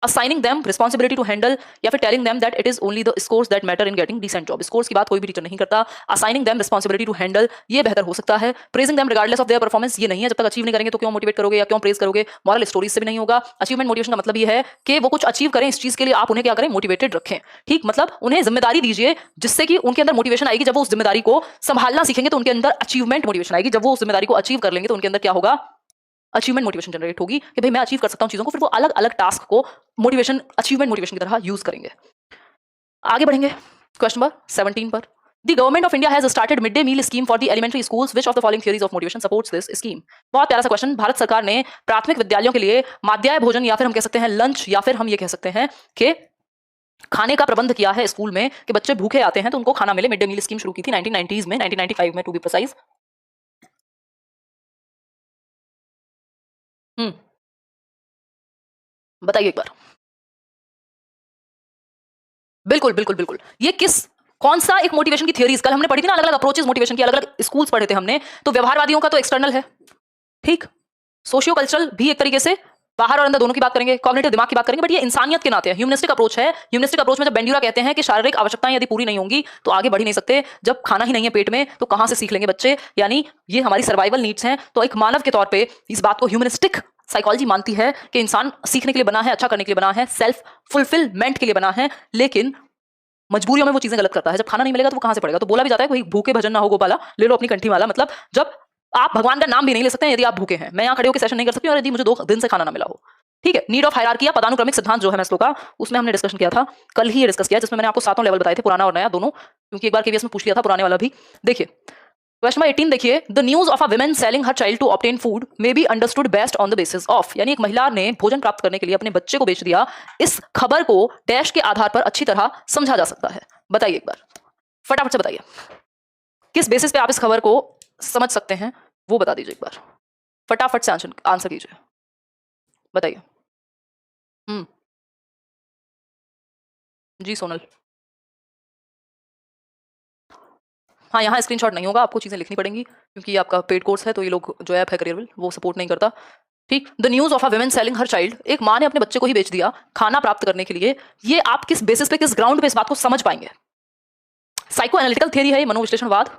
S1: assigning them responsibility to handle, या फिर telling them that it is only the scores that matter in getting decent job। scores की बात कोई भी teacher नहीं करता। assigning them responsibility to handle, ये बेहतर हो सकता है। praising them regardless of their performance, ये नहीं है, जब तक अचीव नहीं करेंगे तो क्यों मोटिवेट करोगे या क्यों प्रेज करोगे। moral stories से भी नहीं होगा। achievement motivation का मतलब ये है कि वो कुछ अचीव करें, इस चीज के लिए आप उन्हें क्या करें, मोटिवेटेड रखें। ठीक, मतलब उन्हें जिम्मेदारी दीजिए जिससे कि उनके अंदर मोटिवेशन आएगी। जब वो उस जिम्मेदारी को संभालना सीखेंगे तो उनके अंदर अचीवमेंट मोटिवेशन आएगी। जब वो उस जिम्मेदारी को अचीव कर लेंगे तो उनके अंदर क्या होगा, अचीवमेंट मोटिवेशन जनरेट होगी कि भाई मैं अचीव कर सकता हूं चीजों को। फिर वो अलग अलग टास्क को मोटिवेशन, अचीवमेंट मोटिवेशन की तरह यूज करेंगे। आगे बढ़ेंगे क्वेश्चन नंबर 17 पर। The government of India has started midday meal scheme for the elementary schools. Which of the following theories of motivation supports this scheme? बहुत प्यारा सा क्वेश्चन। भारत सरकार ने प्राथमिक विद्यालयों के लिए माध्याह्न भोजन, या फिर हम कह सकते हैं लंच, या फिर हम ये कह सकते हैं कि खाने का प्रबंध किया है स्कूल में कि बच्चे भूखे आते हैं तो उनको खाना मिले। मिड डे मील स्कीम शुरू की थी 1990s में, 1995 में टू बी प्रिसाइज। बताइए एक बार। बिल्कुल बिल्कुल बिल्कुल, ये कौन सा एक मोटिवेशन की थियरीज कल हमने पढ़ी थी ना, अलग अलग अप्रोचेस मोटिवेशन की, अलग अलग स्कूल्स पढ़े थे हमने। तो व्यवहारवादियों का तो एक्सटर्नल है, ठीक, सोशियो कल्चरल भी एक तरीके से, बाहर और अंदर दोनों की बात करेंगे, कॉग्निटिव दिमाग की बात करेंगे, बट ये इंसानियत के नाते है, ह्यूमनिस्टिक अप्रोच है। ह्यूमनिस्टिक अप्रोच में जब बेंड्यूरा कहते हैं कि शारीरिक आवश्यकताएं यदि पूरी नहीं होंगी तो आगे बढ़ ही नहीं सकते। जब खाना ही नहीं है पेट में तो कहां से सीख लेंगे बच्चे, यानी ये हमारी सर्वाइवल नीड्स हैं। तो एक मानव के तौर पे इस बात को ह्यूमनिस्टिक साइकोलॉजी मानती है कि इंसान सीखने के लिए बना है, अच्छा करने के लिए बना है, सेल्फ फुलफिलमेंट के लिए बना है, लेकिन मजबूरियों में वो चीजें गलत करता है। जब खाना नहीं मिलेगा तो वो कहां से पड़ेगा। तो बोला भी जाता है कोई भूखे भजन ना हो गोपाला, ले लो अपनी कंठी माला। मतलब जब आप भगवान का नाम भी नहीं ले सकते हैं यदि आप भूखे हैं। मैं यहाँ खड़े होकर सेशन नहीं कर सकती और यदि मुझे 2 दिन से खाना ना मिला हो। ठीक है, नीड ऑफ हायरार्की या पदानुक्रमिक सिद्धांत जो है मैस्लो का, उसमें हमने डिस्कशन किया था, कल ही ये डिस्कस किया, जिसमें मैंने आपको 7 लेवल बताए थे, पुराना और नया दोनों, क्योंकि एक बार केवीएस में पूछ लिया था पुराने वाला भी। देखिए क्वेश्चन नंबर 18 देखिए, the news of a woman selling her child to obtain food may be understood best on the basis of, यानी एक महिला ने भोजन प्राप्त करने के लिए अपने बच्चे को बेच दिया, इस खबर को डैश के आधार पर अच्छी तरह समझा जा सकता है। बताइए एक बार, फटाफट से बताइए, किस बेसिस पे आप इस खबर को समझ सकते हैं वो बता दीजिए एक बार, फटाफट से आंसर कीजिए, बताइए। जी सोनल। हाँ, यहाँ स्क्रीनशॉट नहीं होगा, आपको चीजें लिखनी पड़ेंगी क्योंकि ये आपका पेड कोर्स है, तो ये लोग जो ऐप है करियरविल वो सपोर्ट नहीं करता। ठीक, the news of a woman selling her child, एक माँ ने अपने बच्चे को ही बेच दिया खाना प्राप्त करने के लिए, ये आप किस बेसिस पे, किस ग्राउंड पे इस बात को समझ पाएंगे। साइको एनालिटिकल थियरी है, मनोविश्लेषणवाद,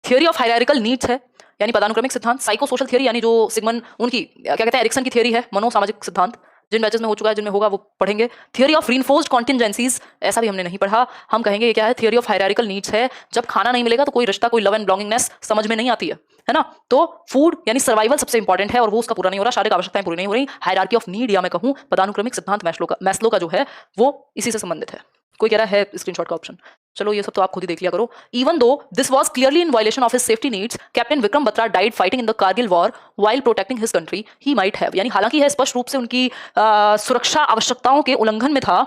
S1: थियरी ऑफ हायरार्किकल नीड्स है यानी पदानुक्रमिक सिद्धांत, साइको सोशल थियरी यानी जो सिगमन उनकी क्या कहते हैं एरिक्सन की थियरी है, मनोसामाजिक सिद्धांत, जिन बैचेस में हो चुका है जिनमें होगा वो पढ़ेंगे। थियरी ऑफ रीइंफोर्स्ड कॉन्टिजेंसीज, ऐसा भी हमने नहीं पढ़ा, हम कहेंगे ये क्या है, थियरी ऑफ हायरार्किकल नीड्स है। जब खाना नहीं मिलेगा तो कोई रिश्ता, कोई लव एंड बिलोंगिंगनेस समझ में नहीं आती है ना। तो फूड यानी सर्वाइवल सबसे इंपॉर्टेंट है और वो उसका पूरा नहीं हो रहा, शारीरिक आवश्यकताएं पूरी नहीं हो रही। हायरार्की ऑफ नीड या मैं कहूं पदानुक्रमिक सिद्धांत मैस्लो का जो है वो इसी से संबंधित है। कोई कह रहा है स्क्रीनशॉट का ऑप्शन, चलो ये सब तो आप खुद ही देख लिया करो। Even though this was clearly in violation of his safety needs, captain Vikram Batra died fighting in the Kargil war while protecting his country, he might have, यानी हालांकि यह स्पष्ट रूप से उनकी सुरक्षा आवश्यकताओं के उल्लंघन में था,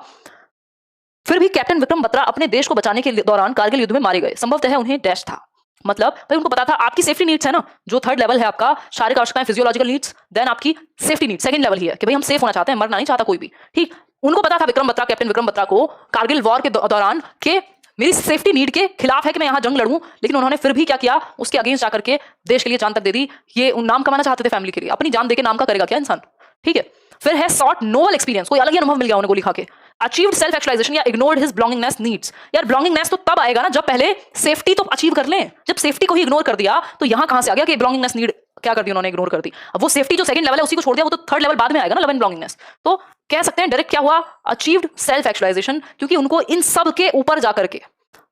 S1: फिर भी कैप्टन विक्रम बत्रा अपने देश को बचाने के दौरान कारगिल युद्ध में मारे गए। संभवतः उन्हें डैश था, मतलब भाई उनको पता था आपकी सेफ्टी नीड्स है ना, जो थर्ड लेवल है आपका शारीरिक आवश्यकताएं फिजियोलॉजिकल नीड्स, देन आपकी सेफ्टी नीड सेकंड लेवल ही है कि भाई हम सेफ होना चाहते हैं, मरना नहीं चाहता कोई भी। ठीक, उनको पता था विक्रम बत्रा, कैप्टन विक्रम बत्रा को कारगिल वॉर के दौरान के मेरी सेफ्टी नीड के खिलाफ है कि मैं यहाँ जंग लड़ूं, लेकिन उन्होंने फिर भी क्या किया, उसके अगेंस्ट जाकर के देश के लिए जान तक दे दी। ये नाम कमाना चाहते थे फैमिली के लिए, अपनी जान देके नाम का करेगा क्या इंसान। ठीक है, फिर है सॉट नोवल एक्सपीरियंस, कोई अलग ही अनुभव मिल गया उन्हें गोली खा के, अचीव्ड सेल्फ एक्चुअलाइजेशन या इग्नोर्ड हिज बिलोंगिंगनेस नीड्स। यार बिलोंगिंगनेस तो तब आएगा ना जब पहले सेफ्टी तो अचीव कर लें। जब सेफ्टी को ही इग्नोर कर दिया तो यहां कहां से आ गया कि बिलोंगिंगनेस नीड क्या कर दी उन्होंने, इग्नोर कर दी। अब वो सेफ्टी जो सेकंड लेवल है उसी को छोड़ दिया, वो तो थर्ड लेवल बाद में आएगा ना, लव एंड बिलोंगिंगनेस। तो कह सकते हैं डायरेक्ट क्या हुआ, अचीव्ड सेल्फ एक्चुअलाइजेशन, क्योंकि उनको इन सब के ऊपर जाकर के,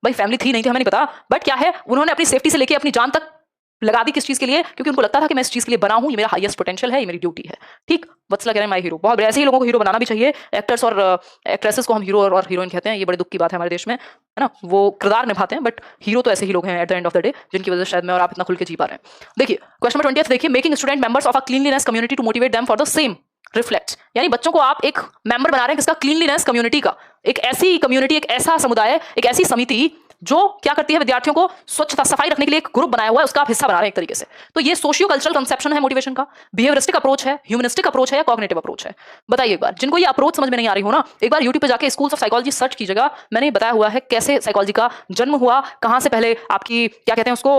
S1: भाई फैमिली थी नहीं थी हमें नहीं पता, बट क्या है उन्होंने अपनी सेफ्टी से लेके अपनी जान तक लगा दी। किस चीज के लिए? क्योंकि उनको लगता था कि मैं इस चीज के लिए बना हूं, ये मेरा हाईएस्ट पोटेंशियल है, ये मेरी ड्यूटी है। ठीक, वत्सला कह रहे हैं माय हीरो। बहुत बढ़िया, ऐसे ही लोगों को हीरो बनाना भी चाहिए। एक्टर्स और एक्ट्रेसेस को हम हीरो और हीरोइन कहते हैं, ये बड़े दुख की बात है हमारे देश में, है ना। वो किरदार निभाते हैं, बट हीरो तो ऐसे ही लोग हैं at the end of the day, जिनकी वजह से शायद मैं और आप इतना खुल के जी पा रहे हैं। देखिए क्वेश्चन नंबर 20 देखिए, making student members of a cleanliness community to motivate them for the same reflects. यानी बच्चों को आप एक मेंबर बना रहे हैं किसका, क्लीनलीनेस कम्युनिटी का। एक ऐसी कम्युनिटी, एक ऐसा समुदाय, एक ऐसी समिति जो क्या करती है, विद्यार्थियों को स्वच्छता सफाई रखने के लिए एक ग्रुप बनाया हुआ है, उसका आप हिस्सा बना रहे हैं एक तरीके से। तो ये सोशियो कल्चरल कंसेप्शन है मोटिवेशन का, बिहेवियरिस्टिक अप्रोच है, ह्यूमनिस्टिक अप्रोच है या कॉग्निटिव अप्रोच है? बताइए एक बार, जिनको ये अप्रोच समझ में नहीं आ रही हो ना, एक बार यूट्यूब पे जाके स्कूल्स ऑफ साइकोलॉजी सर्च कीजिएगा। मैंने बताया हुआ है कैसे साइकोलॉजी का जन्म हुआ, कहां से पहले आपकी क्या कहते हैं उसको,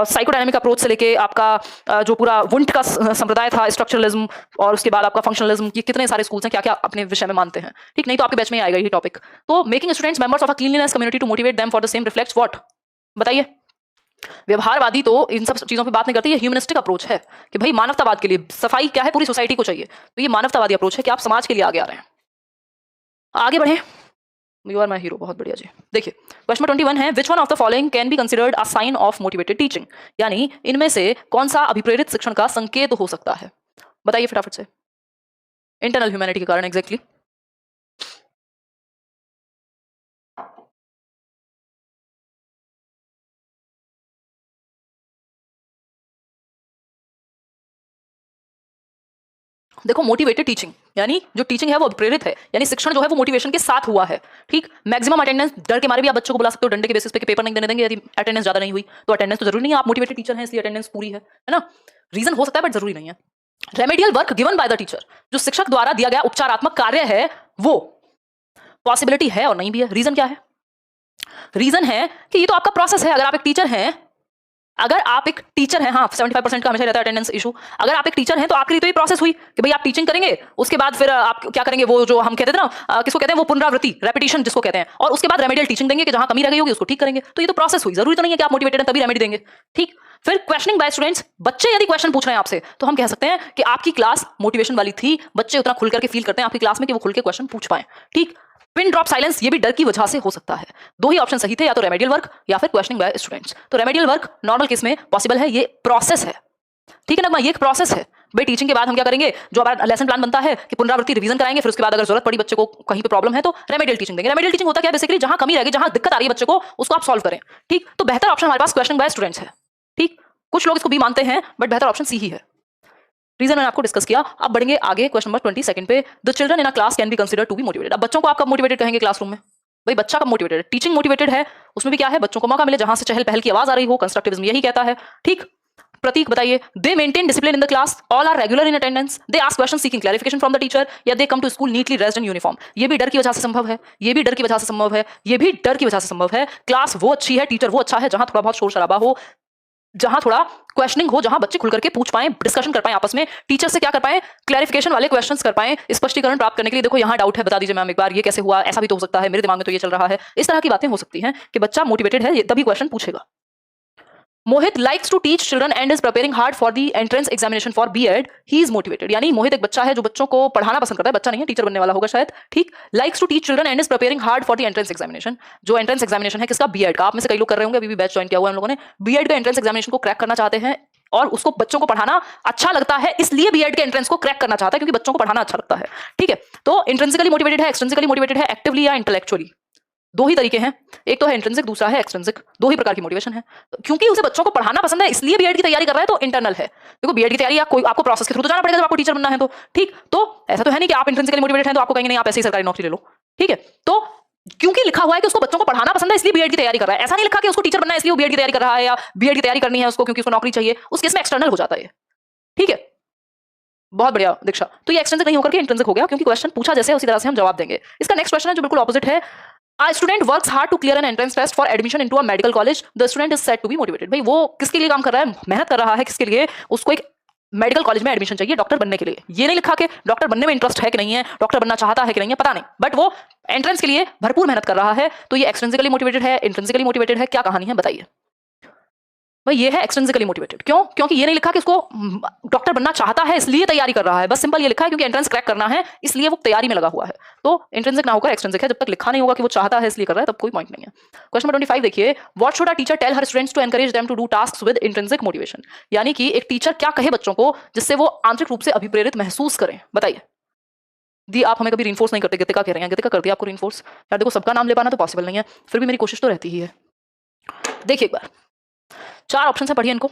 S1: साइकोडायनेमिक अप्रोच से लेके आपका जो पूरा वुंट का संप्रदाय था, स्ट्रक्चरलिज्म, और उसके बाद आपका फंक्शनलिज्म, ये कितने सारे स्कूल्स हैं, क्या क्या अपने विषय में मानते हैं। ठीक, नहीं तो आपके बैच में आएगा ये टॉपिक। तो making students members of a cleanliness community to motivate them for the same reflects what? बताइए। व्यवहारवादी तो इन सब चीजों पे बात नहीं करती, ये ह्यूमनिस्टिक अप्रोच है कि भाई मानवतावाद के लिए सफाई क्या है, पूरी सोसाइटी को चाहिए। तो ये मानवतावादी अप्रोच है कि आप समाज के लिए आगे आ रहे हैं। आगे बढ़े, यू आर माय हीरो। बहुत बढ़िया जी। देखिए क्वेश्चन 21 है, which one of the following can be considered a sign of motivated teaching? यानी इनमें से कौन सा अभिप्रेरित शिक्षण का संकेत हो सकता है? बताइए फटाफट से। इंटरनल ह्यूमैनिटी के कारण एग्जैक्टली। देखो मोटिवेटेड टीचिंग यानी जो टीचिंग है वो प्रेरित है, यानी शिक्षण जो है वो मोटिवेशन के साथ हुआ है। ठीक, मैक्सिमम अटेंडेंस, डर के मारे भी आप बच्चों को बुला सकते हो डंडे के बेसिस पे कि पेपर नहीं देने देंगे यदि अटेंडेंस ज्यादा नहीं हुई। तो अटेंडेंस तो जरूरी नहीं है, आप मोटिवेटेड टीचर हैं इसलिए अटेंडेंस पूरी है ना। रीजन हो सकता है बट जरूरी नहीं है। Remedial work given by the teacher, जो शिक्षक द्वारा दिया गया उपचारात्मक कार्य है वो पॉसिबिलिटी है और नहीं भी है। रीजन क्या है? रीजन है कि ये तो आपका प्रोसेस है। अगर आप एक टीचर हैं, अगर आप एक टीचर हैं, हाँ 75% का हमेशा रहता है अटेंडेंस इशू। अगर आप एक टीचर हैं तो आपके लिए तो ये प्रोसेस हुई कि भाई आप टीचिंग करेंगे, उसके बाद फिर आप क्या करेंगे, वो जो हम कहते थे ना, किसको कहते हैं, वो पुनरावृत्ति, रेपिटेशन जिसको कहते हैं, और उसके बाद रेमेडियल टीचिंग देंगे कि जहां कमी रह गई होगी उसको ठीक करेंगे। तो ये तो प्रोसेस हुई, जरूरी तो नहीं है कि आप मोटिवेटेड हैं तभी रेमेडी देंगे। ठीक, फिर क्वेश्चनिंग बाय स्टूडेंट्स, बच्चे यदि क्वेश्चन पूछ रहे हैं आपसे तो हम कह सकते हैं कि आपकी क्लास मोटिवेशन वाली थी, बच्चे उतना खुल करके फील करते हैं आपकी क्लास में कि वो खुल के क्वेश्चन पूछ पाए। ठीक, पिन ड्रॉप साइलेंस, ये भी डर की वजह से हो सकता है। दो ही ऑप्शन सही थे, या तो रेमेडियल वर्क या फिर क्वेश्चनिंग बाय स्टूडेंट्स। तो रेमेडियल वर्क नॉर्मल केस में पॉसिबल है, ये प्रोसेस है। ठीक है ना, ये एक प्रोसेस है। भाई टीचिंग के बाद हम क्या करेंगे, जो हमारा लेसन प्लान बनता है कि पुनरावृत्ति रिवीजन कराएंगे, फिर उसके बाद अगर जरूरत पड़ी बच्चे को कहीं पे प्रॉब्लम है तो रेमेडियल टीचिंग देंगे। रेमेडियल टीचिंग होता क्या है, बेसिकली जहां कमी रह गई, जहां दिक्कत आ रही है बच्चे को, उसको आप सॉल्व करें। ठीक, तो बेहतर ऑप्शन हमारे पास क्वेश्चनिंग बाय स्टूडेंट्स है। ठीक, कुछ लोग इसको भी मानते हैं बट बेहतर ऑप्शन सी ही है। रीजन मैंने आपको डिस्कस किया। अब बढ़ेंगे आगे क्वेश्चन नंबर 22 पे। The children in a class can be considered to be motivated. अब बच्चों को आप कब मोटिवेटेड कहेंगे क्लासरूम में? भाई बच्चा कब मोटिवेटेड है? टीचिंग मोटिवेटेड है, उसमें भी क्या है, बच्चों को मौका मिले जहां से चहल पहल की आवाज आ रही हो, कंस्ट्रक्टिविज्म यही कहता है। ठीक, प्रतीक बताइए। They maintain discipline in the class, all are regular in attendance, they ask question seeking clarification from the teacher, या they come to school neatly dressed in uniform. ये भी डर की वजह से संभव है, ये भी डर की वजह से संभव है, ये भी डर की वजह से संभव है। क्लास वो अच्छी है, टीचर वो अच्छा है जहां थोड़ा बहुत शोर शराबा हो, जहां थोड़ा क्वेश्चनिंग हो, जहां बच्चे खुल करके पूछ पाएं, डिस्कशन कर पाएं आपस में, टीचर से क्या कर पाएं, क्लैरिफिकेशन वाले क्वेश्चंस कर पाएं, स्पष्टीकरण प्राप्त करने के लिए। देखो यहाँ डाउट है, बता दीजिए मैम एक बार, ये कैसे हुआ, ऐसा भी तो हो सकता है, मेरे दिमाग में तो ये चल रहा है। इस तरह की बातें हो सकती हैं कि बच्चा मोटिवेटेड है तभी क्वेश्चन पूछेगा। Mohit likes to teach children and is preparing hard for the entrance examination for B Ed, he is motivated. यानी मोहित एक बच्चा है जो बच्चों को पढ़ाना पसंद करता है, बच्चा नहीं है, टीचर बनने वाला होगा शायद। ठीक, likes to teach children and is preparing hard for the entrance examination. जो एंट्रेंस एग्जामिनेशन है किसका? बीएड का। आप में से कई लोग कर रहे होंगे, अभी भी बैच ज्वाइन किया हुआ है हम लोगों ने। बीएड का एंट्रेंस एग्जामिनेशन को क्रैक करना चाहते हैं और उसको बच्चों को पढ़ाना अच्छा लगता है, इसलिए बीएड के एंट्रेंस को क्रैक करना चाहता है, क्योंकि बच्चों को पढ़ाना अच्छा लगता है। ठीक है, तो इंट्रिंसिकली मोटिवेटेड है, एक्सट्रिंसिकली मोटिवेटेड है, एक्टिवली या इंटेलेक्चुअली। दो ही तरीके हैं, एक तो है इंट्रिंसिक, दूसरा है एक्सट्रिंसिक। दो ही प्रकार की मोटिवेशन है। क्योंकि उसे बच्चों को पढ़ाना पसंद है इसलिए बीएड की तैयारी कर रहा है, तो इंटरनल है। देखो बीएड की तैयारी कोई आपको प्रोसेस के थ्रू तो जाना पड़ेगा जब आपको टीचर बनना है तो। ठीक, तो ऐसा तो है नहीं कि आप इंट्रिंसिकली मोटिवेटेड हैं तो आपको कहेंगे नहीं आप ऐसे ही सरकारी नौकरी ले लो। ठीक है, तो क्योंकि लिखा हुआ है कि उसको बच्चों को पढ़ाना पसंद है इसलिए बीएड की तैयारी कर रहा है, ऐसा नहीं लिखा कि उसको टीचर बनना है इसलिए वो बीएड की तैयारी कर रहा है, या बीएड की तैयारी करनी है उसको क्योंकि उसको नौकरी चाहिए। उस केस में एक्सटर्नल हो जाता है। ठीक है, बहुत बढ़िया दीक्षा। तो ये एक्सटेंसिक नहीं होकर के इंट्रिंसिक हो गया, क्योंकि क्वेश्चन पूछा जैसे उसी तरह से हम जवाब देंगे। इसका नेक्स्ट क्वेश्चन है जो बिल्कुल ऑपोजिट है। A student works hard to clear an entrance test for admission into a medical college. The student is said to be motivated. भाई वो किसके लिए काम कर रहा है, मेहनत कर रहा है किसके लिए, उसको एक मेडिकल कॉलेज में एडमिशन चाहिए डॉक्टर बनने के लिए, ये नहीं लिखा कि डॉक्टर बनने में इंटरेस्ट है कि नहीं है, डॉक्टर बनना चाहता है कि नहीं है, पता नहीं, बट वो एंट्रेंस के लिए भरपूर मेहनत कर रहा है। तो ये एक्सट्रिंसिकली मोटिवेटेड है, इंट्रिंसिकली मोटिवेटेड है, क्या कहानी है बताइए भाई? ये है एक्सट्रिंसिकली मोटिवेटेड। क्यों? क्योंकि ये नहीं लिखा कि उसको डॉक्टर बनना चाहता है इसलिए तैयारी कर रहा है, बस सिंपल ये लिखा है क्योंकि एंट्रेंस क्रैक करना है इसलिए वो तैयारी में लगा हुआ है। तो इंट्रिंसिक ना होकर एक्सट्रिंसिक है, जब तक लिखा नहीं होगा कि वो चाहता है इसलिए कर रहा है तब कोई पॉइंट नहीं है। क्वेश्चन नंबर 25 देखिए, what should a teacher tell her students to encourage them to do tasks with intrinsic motivation? यानी कि एक टीचर क्या कहे बच्चों को जिससे वो आंतरिक रूप से अभिप्रेरित महसूस करें, बताइए। दी आप हमें कभी रिइंफोर्स नहीं करते, गीतिका कह रहे हैं, गीतिका कर दिया आपको रिइंफोर्स। यार देखो सबका नाम ले पाना तो पॉसिबल नहीं है, फिर भी मेरी कोशिश तो रहती ही है। देखिए एक बार 4 ऑप्शन है, पढ़िए इनको।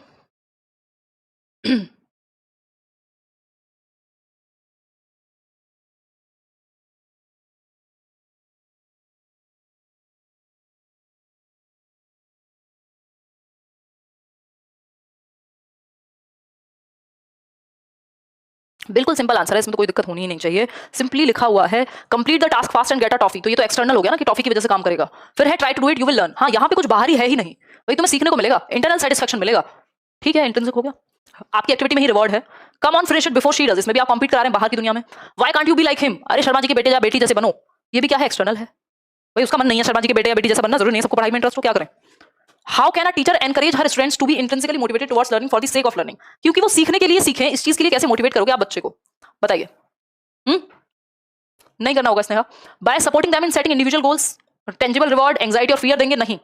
S1: बिल्कुल सिंपल आंसर है, इसमें तो कोई दिक्कत होनी ही नहीं चाहिए। सिंपली लिखा हुआ है complete the task fast and get a toffee. तो ये तो एक्सटर्नल हो गया ना कि टॉफी की वजह से काम करेगा। फिर है try to do it you will learn. हाँ, यहाँ पे कुछ बाहरी है ही नहीं भाई, तुम्हें सीखने को मिलेगा, इंटरनल सेटिस्फेक्शन मिलेगा। ठीक है, इंटरनल हो गया, आपकी एक्टिविटी में ही रिवॉर्ड है। Come on finish it before she does, इसमें भी आप कम्पीट करा रहे हैं बाहर की दुनिया में। Why can't you be like him, अरे शर्मा जी के बेटे या बेटी जैसे बनो, ये भी क्या है, एक्सटर्नल है भाई। उसका मन नहीं है शर्मा जी के बेटे या बेटी जैसा बनना, जरूरी नहीं है सबको पढ़ाई में इंटरेस्ट हो, क्या करें। How can a teacher encourage her students to be intrinsically motivated towards learning for the sake of learning? क्योंकि वो सीखने के लिए सीखें, इस चीज के लिए कैसे मोटिवेट करोगे आप बच्चे को, बताइए। नहीं करना होगा Sneha. Bye supporting them in setting individual goals, tangible reward, anxiety और फियर देंगे नहीं।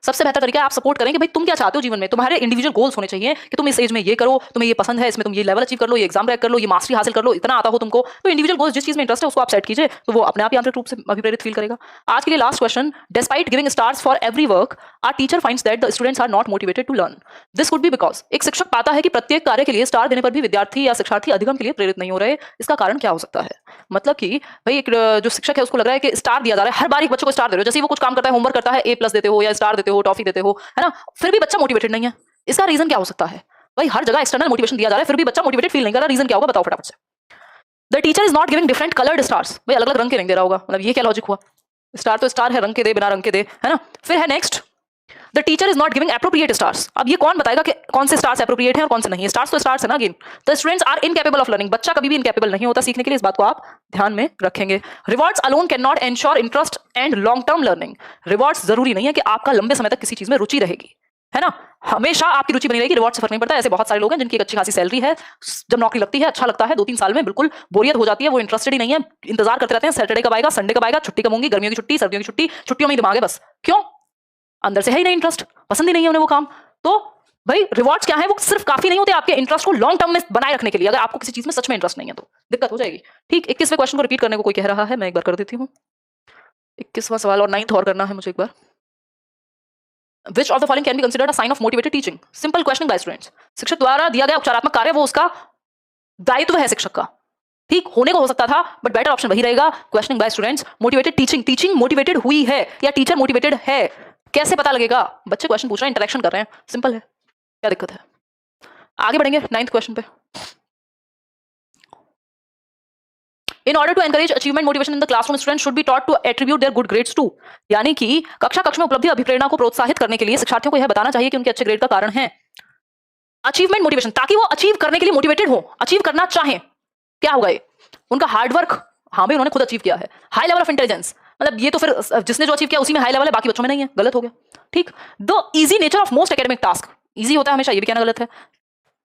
S1: सबसे बेहतर तरीका है आप सपोर्ट करें कि भाई तुम क्या चाहते हो जीवन में, तुम्हारे इंडिविजुअल गोल्स होने चाहिए कि तुम इस एज में ये करो, तुम्हें ये पसंद है, इसमें तुम ये लेवल अचीव कर लो, ये एग्जाम क्रैक कर लो, ये मास्टरी हासिल कर लो, इतना आता हो तुमको। तो इंडिविजुअल गोल्स जिस चीज में इंटरेस्ट है उसको आप सेट कीजिए, तो वो अपने आप ही आंतरिक रूप से अभिप्रेरित फील करेगा। आज के लिए last question, despite giving stars for every work our teacher finds that the students are not motivated to learn. This could be because, एक शिक्षक पाता है कि प्रत्येक कार्य के लिए स्टार देने पर भी विद्यार्थी या शिक्षार्थी अधिगम के लिए प्रेरित नहीं हो रहे। इसका कारण क्या हो सकता है? मतलब कि भाई एक जो शिक्षक है उसको लग रहा है कि स्टार दिया जा रहा है, हर बार एक बच्चे को स्टार दे रहे हो, जैसे ही वो कुछ काम करता है, होमवर्क करता है, A+ देते हो या स्टार देते हो, टॉफी देते हो, है ना, फिर भी बच्चा मोटिवेटेड नहीं है। इसका रीजन क्या हो सकता है? भाई हर जगह एक्सटर्नल मोटिवेशन दिया जा रहा है फिर भी बच्चा मोटिवेटेड फील नहीं कर रहा, रीजन क्या होगा बताओ फटाफट से। The teacher is not giving different coloured stars, भाई अलग अलग रंग के नहीं दे रहा होगा, मतलब ये क्या लॉजिक हुआ? स्टार तो स्टार है, रंग के दे बिना रंग के दे, है ना। फिर है next, the teacher is not giving appropriate stars. अब ये कौन बताएगा कि कौन से स्टार्स एप्रोप्रिएट हैं और कौन से नहीं है? स्टार्स तो स्टार्स है ना again. The students are incapable of learning, बच्चा कभी भी इनकैपेबल नहीं होता सीखने के लिए, इस बात को आप ध्यान में रखेंगे। Rewards alone can not ensure interest and long term learning. Rewards जरूरी नहीं है कि आपका लंबे समय तक किसी चीज में रुचि रहेगी, है ना, हमेशा आपकी रुचि बनी रहेगी, रिवॉर्ड से फर्क नहीं पड़ता। ऐसे बहुत सारे लोग हैं जिनकी एक अच्छी खासी सैलरी है, जब नौकरी लगती है अच्छा लगता है, 2-3 साल में बिल्कुल बोरियत हो जाती है, वो इंटरेस्टेड ही नहीं है, इंतजार करते रहते हैं सैटरडे कब आएगा, संडे कब आएगा, छुट्टी कब होंगी, गर्मियों की छुट्टी, सर्दियों की छुट्टी, छुट्टियों में ही दिमाग है बस। क्यों? अंदर से है ही नहीं इंटरेस्ट, पसंद ही नहीं है उन्हें वो काम। तो भाई रिवॉर्ड्स क्या है, वो सिर्फ काफी नहीं होते आपके इंटरेस्ट को लॉन्ग टर्म में बनाए रखने के लिए। अगर आपको किसी चीज में सच में इंटरेस्ट नहीं है तो दिक्कत हो जाएगी। ठीक, 21वें क्वेश्चन को रिपीट करने को कोई कह रहा है, मैं एक बार कर देती हूँ। 21वां सवाल और 9th और करना है मुझे एक बार। Which of the following can be considered a sign of motivated teaching? Simple questioning by students. शिक्षक द्वारा दिया गया उपचारात्मक कार्य वो उसका दायित्व है शिक्षक का। ठीक होने को हो सकता था बट बेटर ऑप्शन वही रहेगा, questioning by students. Motivated teaching, teaching motivated हुई है या टीचर मोटिवेटेड है, कैसे पता लगेगा? बच्चे क्वेश्चन पूछ रहे हैं, इंटरेक्शन कर रहे हैं, सिंपल है, क्या दिक्कत है? आगे बढ़ेंगे 9th क्वेश्चन पे। In order to encourage achievement motivation in the classroom, students should be taught to attribute their good grades to। यानी कि कक्ष में उपलब्धि अभिप्रेरणा को प्रोत्साहित करने के लिए शिक्षार्थियों को यह बताना चाहिए कि उनके अच्छे ग्रेड का कारण है अचीवमेंट मोटिवेशन, ताकि वो अचीव करने के लिए मोटिवेटेड हो, अचीव करना चाहें। क्या होगा ये? उनका हार्डवर्क, हाँ भाई उन्होंने खुद अचीव किया है। हाई लेवल ऑफ इंटेलिजेंस, मतलब ये तो फिर जिसने जो अचीव किया उसी में हाई लेवल है, बाकी बच्चों में नहीं है, गलत हो गया। ठीक, the easy nature of most academic task, easy होता है हमेशा, ये भी कहना गलत है।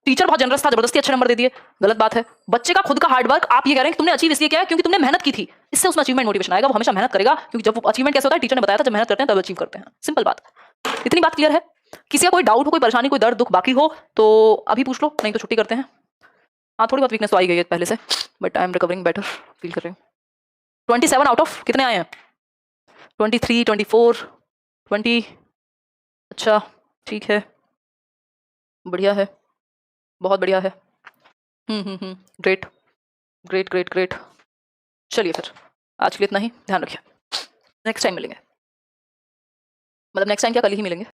S1: टीचर बहुत जनरस था, जबरदस्ती अच्छे नंबर दे दिए, गलत बात है। बच्चे का खुद का हार्डवर्क, आप ये कह रहे हैं कि तुमने अचीव इसलिए किया है क्योंकि तुमने मेहनत की थी, इससे उसमें अचीवमेंट मोटिवेशन आएगा, वो हमेशा मेहनत करेगा, क्योंकि जब वो अचीवमेंट कैसे होता है, टीचर ने बताया था जब मेहनत करते हैं तब अचीव करते हैं, सिंपल बात। इतनी बात क्लियर है? किसी का कोई डाउट हो, कोई परेशानी, कोई दर्द दुख बाकी हो तो अभी पूछ लो, नहीं तो छुट्टी करते हैं। हाँ थोड़ी बहुत वीकनेस तो आई गई है पहले से, but I am recovering better, feel कर रही हूँ। 27 आउट ऑफ कितने आए हैं? 23, 24, 20। अच्छा ठीक है, बढ़िया है, बहुत बढ़िया है। Great great great great. चलिए फिर आज के लिए इतना ही, ध्यान रखिए, नेक्स्ट टाइम मिलेंगे, मतलब नेक्स्ट टाइम क्या, कल ही मिलेंगे।